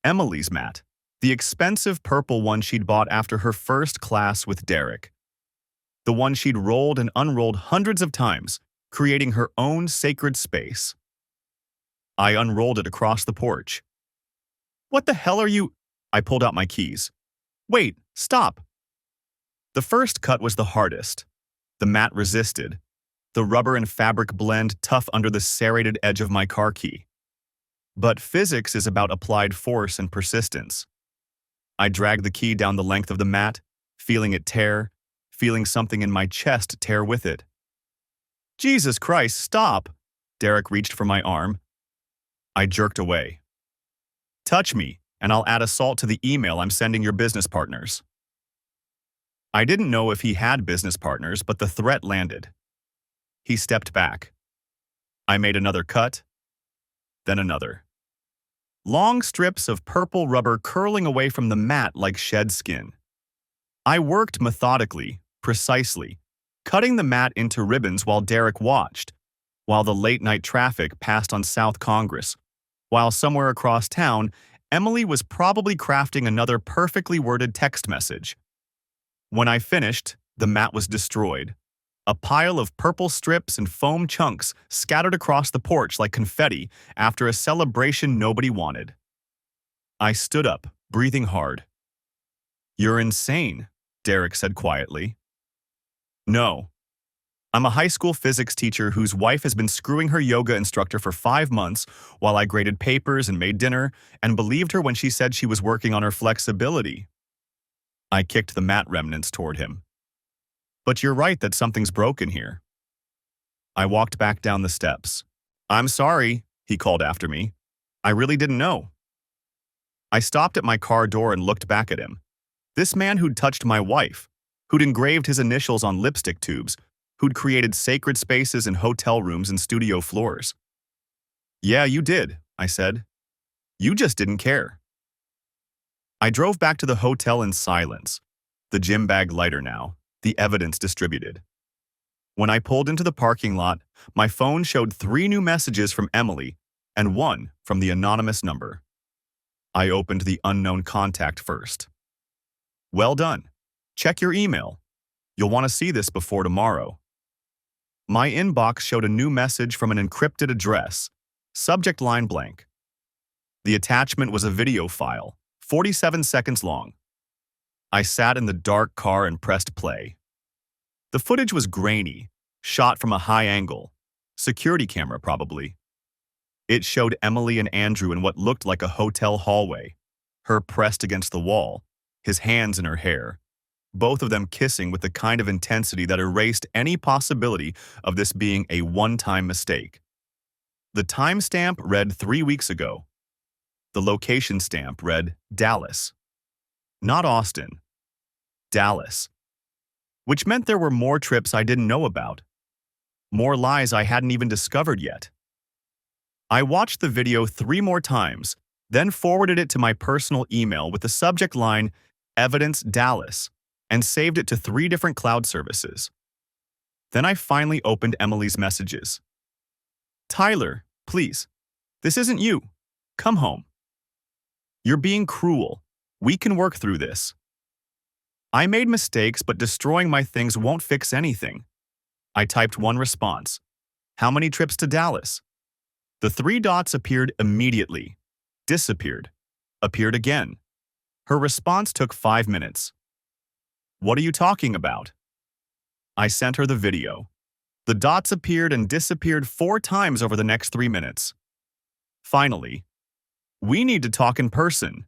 Emily's mat, the expensive purple one she'd bought after her first class with Derek. The one she'd rolled and unrolled hundreds of times, creating her own sacred space. I unrolled it across the porch. "What the hell are you..." I pulled out my keys. "Wait, stop." The first cut was the hardest. The mat resisted, the rubber and fabric blend tough under the serrated edge of my car key. But physics is about applied force and persistence. I dragged the key down the length of the mat, feeling it tear, feeling something in my chest tear with it. Jesus Christ, stop! Derek reached for my arm. I jerked away. Touch me, and I'll add assault to the email I'm sending your business partners. I didn't know if he had business partners, but the threat landed. He stepped back. I made another cut, then another. Long strips of purple rubber curling away from the mat like shed skin. I worked methodically, precisely, cutting the mat into ribbons while Derek watched, while the late-night traffic passed on South Congress, while somewhere across town, Emily was probably crafting another perfectly worded text message. When I finished, the mat was destroyed. A pile of purple strips and foam chunks scattered across the porch like confetti after a celebration nobody wanted. I stood up, breathing hard. You're insane, Derek said quietly. No. I'm a high school physics teacher whose wife has been screwing her yoga instructor for 5 months while I graded papers and made dinner and believed her when she said she was working on her flexibility. I kicked the mat remnants toward him. But you're right that something's broken here. I walked back down the steps. I'm sorry, he called after me. I really didn't know. I stopped at my car door and looked back at him. This man who'd touched my wife, who'd engraved his initials on lipstick tubes, who'd created sacred spaces in hotel rooms and studio floors. Yeah, you did, I said. You just didn't care. I drove back to the hotel in silence, the gym bag lighter now, the evidence distributed. When I pulled into the parking lot, my phone showed 3 new messages from Emily and 1 from the anonymous number. I opened the unknown contact first. Well done. Check your email. You'll want to see this before tomorrow. My inbox showed a new message from an encrypted address, subject line blank. The attachment was a video file, 47 seconds long. I sat in the dark car and pressed play. The footage was grainy, shot from a high angle, security camera probably. It showed Emily and Andrew in what looked like a hotel hallway, her pressed against the wall, his hands in her hair, both of them kissing with the kind of intensity that erased any possibility of this being a one-time mistake. The timestamp read 3 weeks ago. The location stamp read Dallas. Not Austin. Dallas. Which meant there were more trips I didn't know about. More lies I hadn't even discovered yet. I watched the video 3 more times, then forwarded it to my personal email with the subject line, Evidence Dallas, and saved it to 3 different cloud services. Then I finally opened Emily's messages. Tyler, please. This isn't you. Come home. You're being cruel. We can work through this. I made mistakes, but destroying my things won't fix anything. I typed one response. How many trips to Dallas? The 3 dots appeared immediately, disappeared, appeared again. Her response took 5 minutes. What are you talking about? I sent her the video. The dots appeared and disappeared 4 times over the next 3 minutes. Finally, we need to talk in person.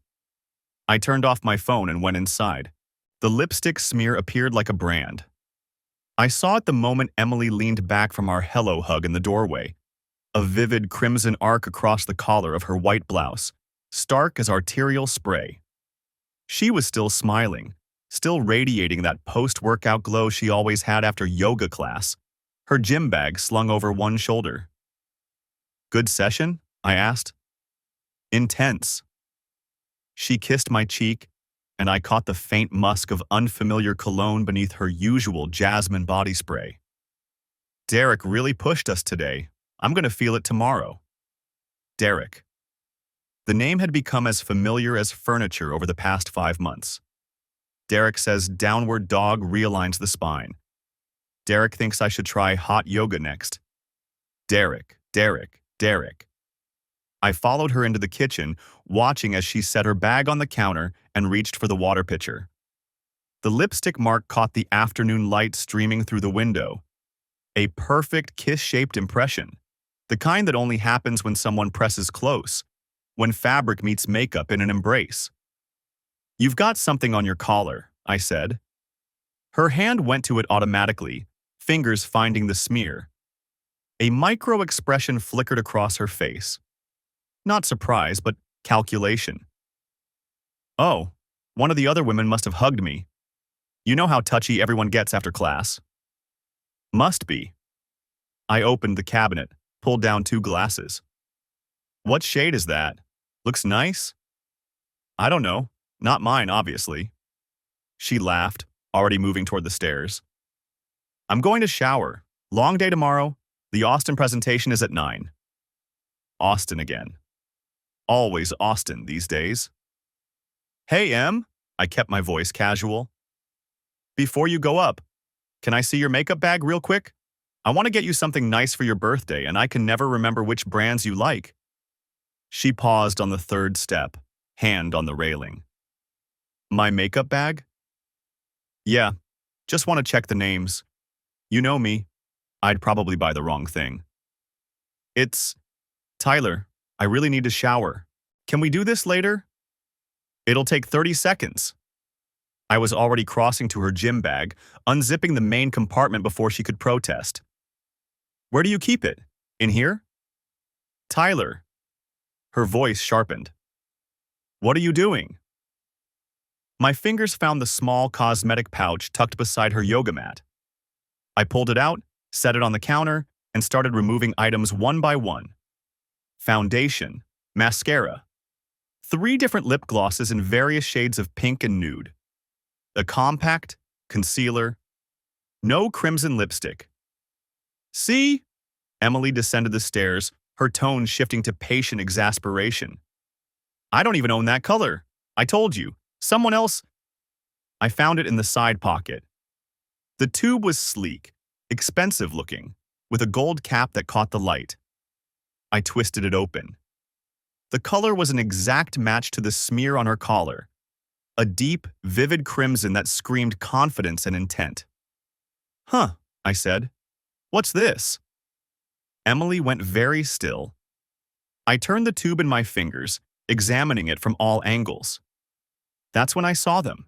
I turned off my phone and went inside. The lipstick smear appeared like a brand. I saw it the moment Emily leaned back from our hello hug in the doorway, a vivid crimson arc across the collar of her white blouse, stark as arterial spray. She was still smiling, still radiating that post-workout glow she always had after yoga class, her gym bag slung over one shoulder. Good session? I asked. Intense. She kissed my cheek, and I caught the faint musk of unfamiliar cologne beneath her usual jasmine body spray. Derek really pushed us today. I'm going to feel it tomorrow. Derek. The name had become as familiar as furniture over the past 5 months. Derek says downward dog realigns the spine. Derek thinks I should try hot yoga next. Derek, Derek, Derek. I followed her into the kitchen, watching as she set her bag on the counter and reached for the water pitcher. The lipstick mark caught the afternoon light streaming through the window. A perfect kiss-shaped impression. The kind that only happens when someone presses close, when fabric meets makeup in an embrace. "You've got something on your collar," I said. Her hand went to it automatically, fingers finding the smear. A micro-expression flickered across her face. Not surprise, but calculation. "Oh, one of the other women must have hugged me. You know how touchy everyone gets after class." "Must be." I opened the cabinet, pulled down 2 glasses. "What shade is that? Looks nice?" "I don't know. Not mine, obviously." She laughed, already moving toward the stairs. "I'm going to shower. Long day tomorrow. The Austin presentation is at 9. Austin again. Always Austin these days. "Hey, Em." I kept my voice casual. "Before you go up, can I see your makeup bag real quick? I want to get you something nice for your birthday, and I can never remember which brands you like." She paused on the 3rd step, hand on the railing. "My makeup bag?" "Yeah, just want to check the names. You know me. I'd probably buy the wrong thing." "It's... Tyler, I really need to shower. Can we do this later?" "It'll take 30 seconds." I was already crossing to her gym bag, unzipping the main compartment before she could protest. "Where do you keep it? In here?" "Tyler." Her voice sharpened. "What are you doing?" My fingers found the small cosmetic pouch tucked beside her yoga mat. I pulled it out, set it on the counter, and started removing items one by one. Foundation, mascara, 3 different lip glosses in various shades of pink and nude, a compact, concealer, no crimson lipstick. "See?" Emily descended the stairs, her tone shifting to patient exasperation. "I don't even own that color. I told you. Someone else." I found it in the side pocket. The tube was sleek, expensive looking, with a gold cap that caught the light. I twisted it open. The color was an exact match to the smear on her collar, a deep, vivid crimson that screamed confidence and intent. "Huh," I said. "What's this?" Emily went very still. I turned the tube in my fingers, examining it from all angles. That's when I saw them.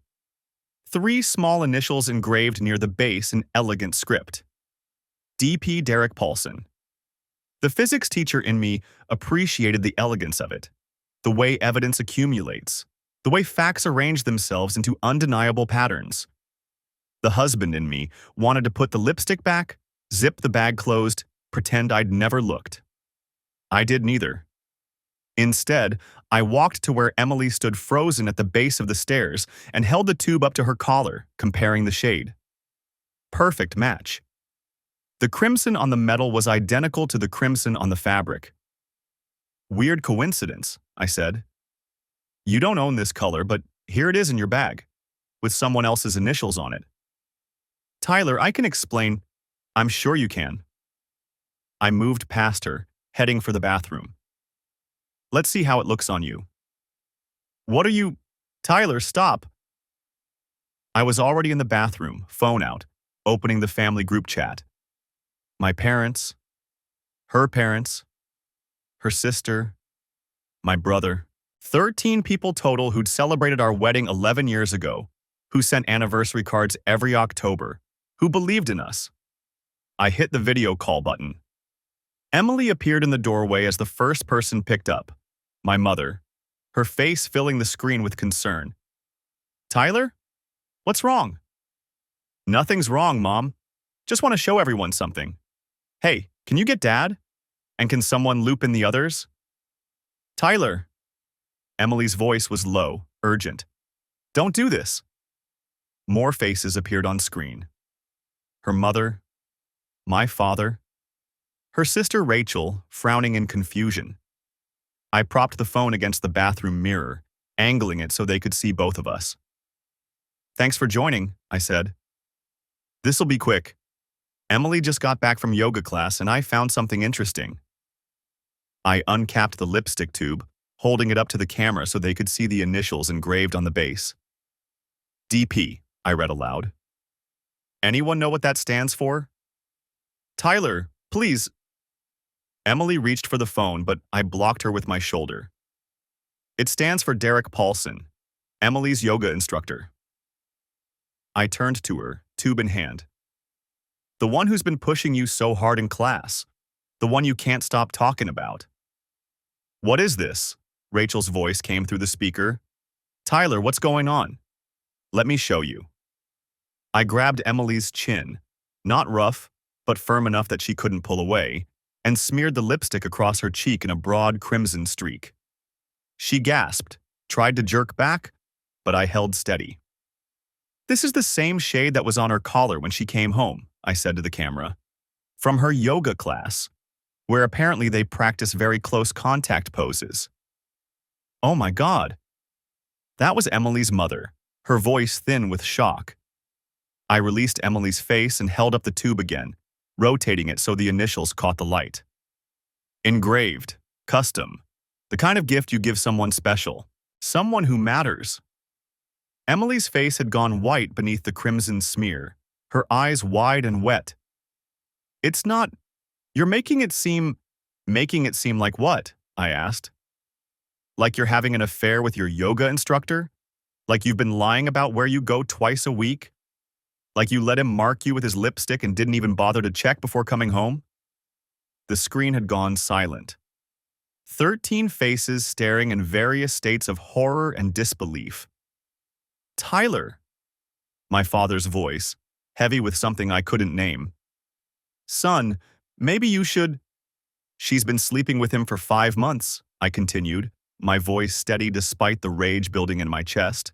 3 small initials engraved near the base in elegant script. D.P. Derek Paulson. The physics teacher in me appreciated the elegance of it, the way evidence accumulates, the way facts arrange themselves into undeniable patterns. The husband in me wanted to put the lipstick back, zip the bag closed, pretend I'd never looked. I did neither. Instead, I walked to where Emily stood frozen at the base of the stairs and held the tube up to her collar, comparing the shade. Perfect match. The crimson on the metal was identical to the crimson on the fabric. "Weird coincidence," I said. "You don't own this color, but here it is in your bag, with someone else's initials on it." "Tyler, I can explain." "I'm sure you can." I moved past her, heading for the bathroom. "Let's see how it looks on you." "What are you—" "Tyler, stop." I was already in the bathroom, phone out, opening the family group chat. My parents, her sister, my brother. 13 people total who'd celebrated our wedding 11 years ago, who sent anniversary cards every October, who believed in us. I hit the video call button. Emily appeared in the doorway as the first person picked up, my mother, her face filling the screen with concern. "Tyler? What's wrong?" "Nothing's wrong, Mom. Just want to show everyone something. Hey, can you get Dad? And can someone loop in the others?" "Tyler." Emily's voice was low, urgent. "Don't do this." More faces appeared on screen. Her mother, my father, her sister Rachel, frowning in confusion. I propped the phone against the bathroom mirror, angling it so they could see both of us. "Thanks for joining," I said. "This'll be quick. Emily just got back from yoga class and I found something interesting." I uncapped the lipstick tube, holding it up to the camera so they could see the initials engraved on the base. DP. I read aloud. Anyone know what that stands for? Tyler, please. Emily reached for the phone, but I blocked her with my shoulder. It stands for Derek Paulson, Emily's yoga instructor. I turned to her, tube in hand. The one who's been pushing you so hard in class. The one you can't stop talking about. What is this? Rachel's voice came through the speaker. Tyler, what's going on? Let me show you. I grabbed Emily's chin, not rough, but firm enough that she couldn't pull away, and smeared the lipstick across her cheek in a broad crimson streak. She gasped, tried to jerk back, but I held steady. This is the same shade that was on her collar when she came home, I said to the camera. From her yoga class, where apparently they practice very close contact poses. Oh my God. That was Emily's mother, her voice thin with shock. I released Emily's face and held up the tube again, rotating it so the initials caught the light. Engraved, custom, the kind of gift you give someone special, someone who matters. Emily's face had gone white beneath the crimson smear, her eyes wide and wet. It's not. You're making it seem like what? I asked. Like you're having an affair with your yoga instructor? Like you've been lying about where you go twice a week? Like you let him mark you with his lipstick and didn't even bother to check before coming home? The screen had gone silent. 13 faces staring in various states of horror and disbelief. Tyler, my father's voice, heavy with something I couldn't name. Son, maybe you should. She's been sleeping with him for 5 months, I continued, my voice steady despite the rage building in my chest.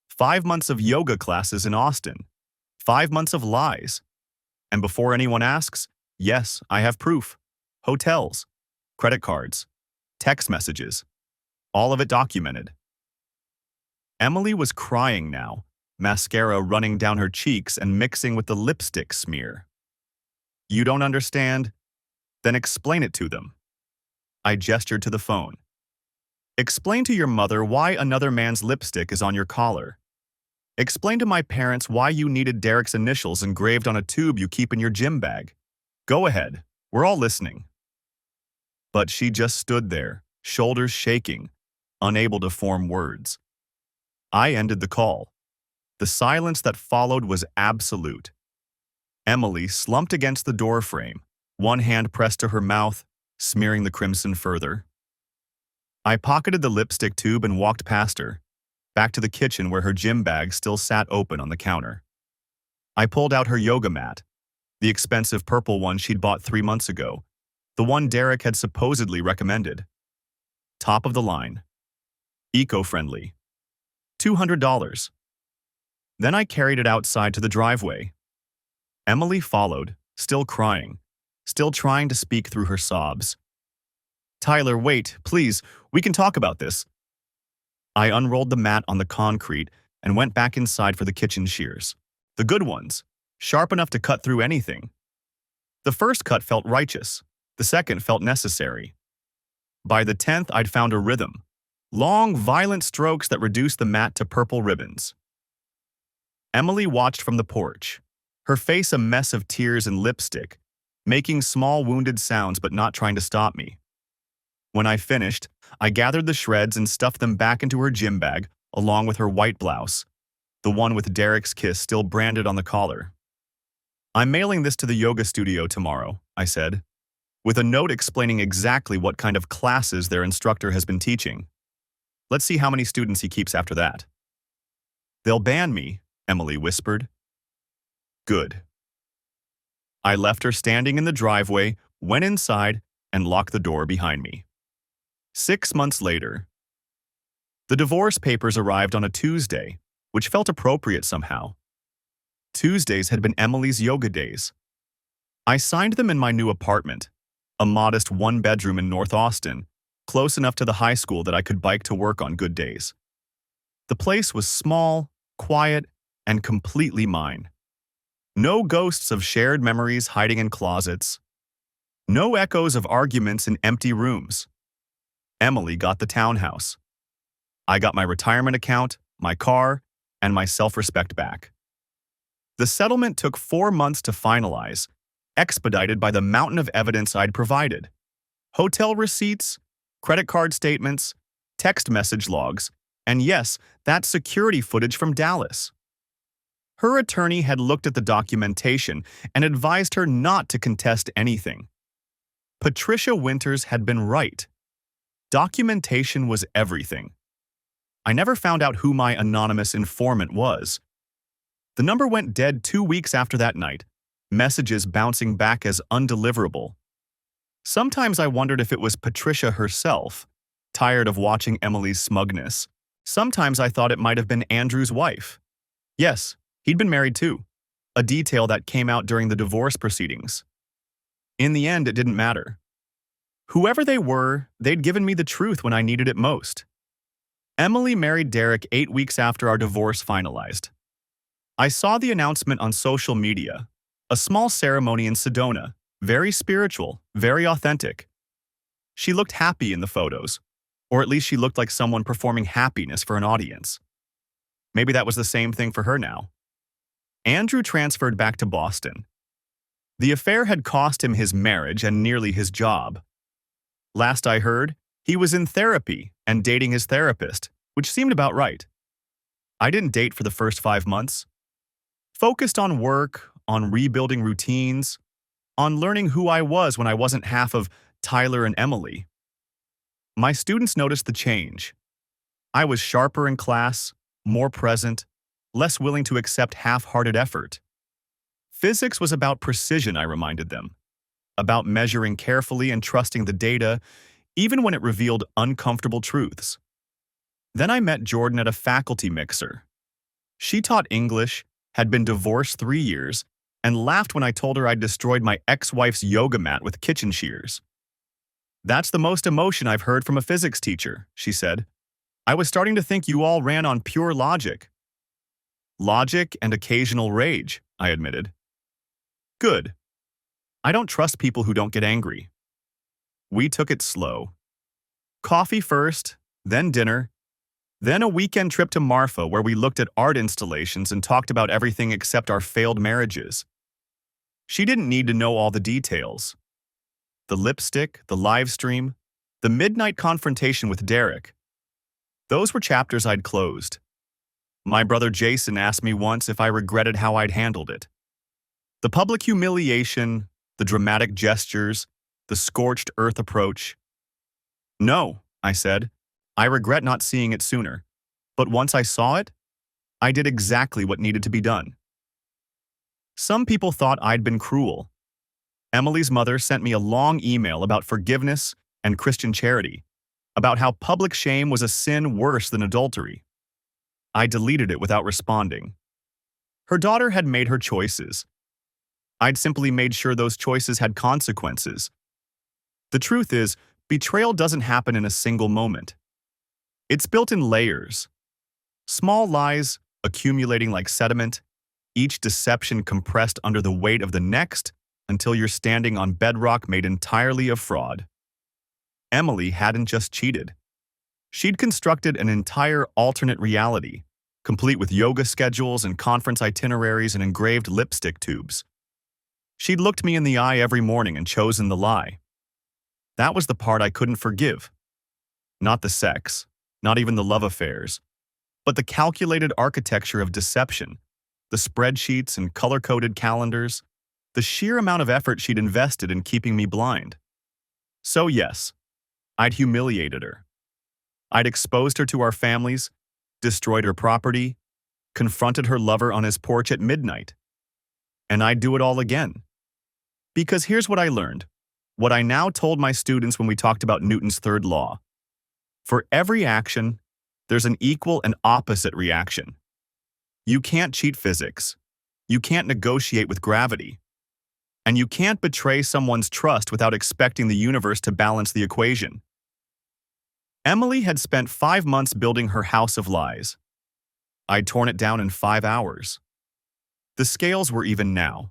5 months of yoga classes in Austin. 5 months of lies. And before anyone asks, yes, I have proof. Hotels, credit cards, text messages, all of it documented. Emily was crying now, mascara running down her cheeks and mixing with the lipstick smear. You don't understand? Then explain it to them. I gestured to the phone. Explain to your mother why another man's lipstick is on your collar. Explain to my parents why you needed Derek's initials engraved on a tube you keep in your gym bag. Go ahead, we're all listening. But she just stood there, shoulders shaking, unable to form words. I ended the call. The silence that followed was absolute. Emily slumped against the door frame, one hand pressed to her mouth, smearing the crimson further. I pocketed the lipstick tube and walked past her, back to the kitchen where her gym bag still sat open on the counter. I pulled out her yoga mat, the expensive purple one she'd bought 3 months ago, the one Derek had supposedly recommended. Top of the line. Eco-friendly. $200. Then I carried it outside to the driveway. Emily followed, still crying, still trying to speak through her sobs. Tyler, wait, please, we can talk about this. I unrolled the mat on the concrete and went back inside for the kitchen shears. The good ones, sharp enough to cut through anything. The first cut felt righteous, the second felt necessary. By the 10th, I'd found a rhythm. Long, violent strokes that reduced the mat to purple ribbons. Emily watched from the porch, her face a mess of tears and lipstick, making small wounded sounds but not trying to stop me. When I finished, I gathered the shreds and stuffed them back into her gym bag, along with her white blouse, the one with Derek's kiss still branded on the collar. I'm mailing this to the yoga studio tomorrow, I said, with a note explaining exactly what kind of classes their instructor has been teaching. Let's see how many students he keeps after that. They'll ban me, Emily whispered. Good. I left her standing in the driveway, went inside, and locked the door behind me. 6 months later, the divorce papers arrived on a Tuesday, which felt appropriate somehow. Tuesdays had been Emily's yoga days. I signed them in my new apartment, a modest 1-bedroom in North Austin, close enough to the high school that I could bike to work on good days. The place was small, quiet, and completely mine. No ghosts of shared memories hiding in closets. No echoes of arguments in empty rooms. Emily got the townhouse. I got my retirement account, my car, and my self-respect back. The settlement took 4 months to finalize, expedited by the mountain of evidence I'd provided. Hotel receipts, credit card statements, text message logs, and yes, that security footage from Dallas. Her attorney had looked at the documentation and advised her not to contest anything. Patricia Winters had been right. Documentation was everything. I never found out who my anonymous informant was. The number went dead 2 weeks after that night, messages bouncing back as undeliverable. Sometimes I wondered if it was Patricia herself, tired of watching Emily's smugness. Sometimes I thought it might have been Andrew's wife. Yes, he'd been married too, a detail that came out during the divorce proceedings. In the end, it didn't matter. Whoever they were, they'd given me the truth when I needed it most. Emily married Derek 8 weeks after our divorce finalized. I saw the announcement on social media, a small ceremony in Sedona, very spiritual, very authentic. She looked happy in the photos, or at least she looked like someone performing happiness for an audience. Maybe that was the same thing for her now. Andrew transferred back to Boston. The affair had cost him his marriage and nearly his job. Last I heard, he was in therapy and dating his therapist, which seemed about right. I didn't date for the first 5 months. Focused on work, on rebuilding routines, on learning who I was when I wasn't half of Tyler and Emily. My students noticed the change. I was sharper in class, more present, less willing to accept half-hearted effort. Physics was about precision, I reminded them, about measuring carefully and trusting the data, even when it revealed uncomfortable truths. Then I met Jordan at a faculty mixer. She taught English, had been divorced 3 years, and laughed when I told her I'd destroyed my ex-wife's yoga mat with kitchen shears. "That's the most emotion I've heard from a physics teacher," she said. "I was starting to think you all ran on pure logic." "Logic and occasional rage," I admitted. "Good. I don't trust people who don't get angry." We took it slow. Coffee first, then dinner, then a weekend trip to Marfa where we looked at art installations and talked about everything except our failed marriages. She didn't need to know all the details. The lipstick, the live stream, the midnight confrontation with Derek. Those were chapters I'd closed. My brother Jason asked me once if I regretted how I'd handled it. The public humiliation, the dramatic gestures, the scorched earth approach. "No," I said. "I regret not seeing it sooner. But once I saw it, I did exactly what needed to be done." Some people thought I'd been cruel. Emily's mother sent me a long email about forgiveness and Christian charity, about how public shame was a sin worse than adultery. I deleted it without responding. Her daughter had made her choices. I'd simply made sure those choices had consequences. The truth is, betrayal doesn't happen in a single moment. It's built in layers. Small lies accumulating like sediment, each deception compressed under the weight of the next until you're standing on bedrock made entirely of fraud. Emily hadn't just cheated. She'd constructed an entire alternate reality, complete with yoga schedules and conference itineraries and engraved lipstick tubes. She'd looked me in the eye every morning and chosen the lie. That was the part I couldn't forgive. Not the sex, not even the love affairs, but the calculated architecture of deception, the spreadsheets and color-coded calendars, the sheer amount of effort she'd invested in keeping me blind. So yes, I'd humiliated her. I'd exposed her to our families, destroyed her property, confronted her lover on his porch at midnight. And I'd do it all again. Because here's what I learned, what I now told my students when we talked about Newton's third law. For every action, there's an equal and opposite reaction. You can't cheat physics. You can't negotiate with gravity. And you can't betray someone's trust without expecting the universe to balance the equation. Emily had spent 5 months building her house of lies. I'd torn it down in 5 hours. The scales were even now.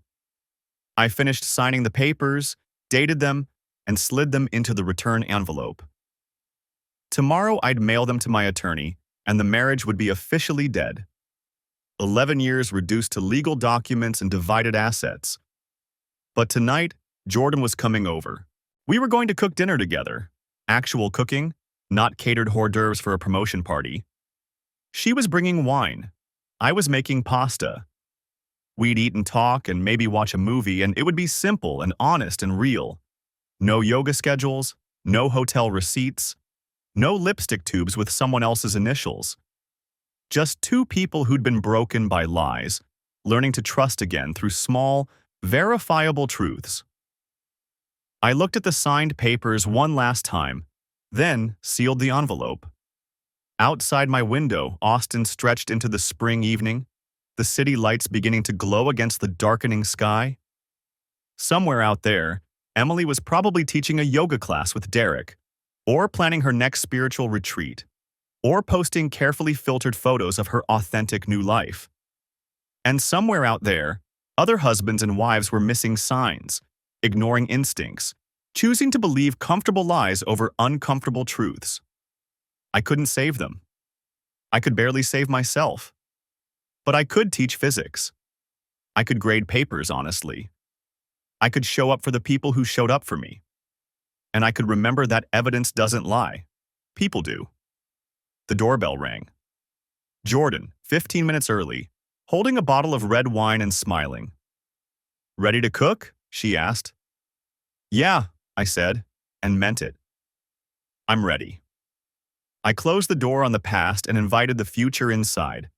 I finished signing the papers, dated them, and slid them into the return envelope. Tomorrow I'd mail them to my attorney, and the marriage would be officially dead. 11 years reduced to legal documents and divided assets. But tonight, Jordan was coming over. We were going to cook dinner together. Actual cooking, not catered hors d'oeuvres for a promotion party. She was bringing wine. I was making pasta. We'd eat and talk and maybe watch a movie, and it would be simple and honest and real. No yoga schedules, no hotel receipts, no lipstick tubes with someone else's initials. Just two people who'd been broken by lies, learning to trust again through small, verifiable truths. I looked at the signed papers one last time, then sealed the envelope. Outside my window, Austin stretched into the spring evening, the city lights beginning to glow against the darkening sky. Somewhere out there, Emily was probably teaching a yoga class with Derek, or planning her next spiritual retreat, or posting carefully filtered photos of her authentic new life. And somewhere out there, other husbands and wives were missing signs, ignoring instincts, choosing to believe comfortable lies over uncomfortable truths. I couldn't save them. I could barely save myself. But I could teach physics. I could grade papers honestly. I could show up for the people who showed up for me. And I could remember that evidence doesn't lie. People do. The doorbell rang. Jordan, 15 minutes early, holding a bottle of red wine and smiling. "Ready to cook?" she asked. "Yeah," I said, and meant it. "I'm ready." I closed the door on the past and invited the future inside.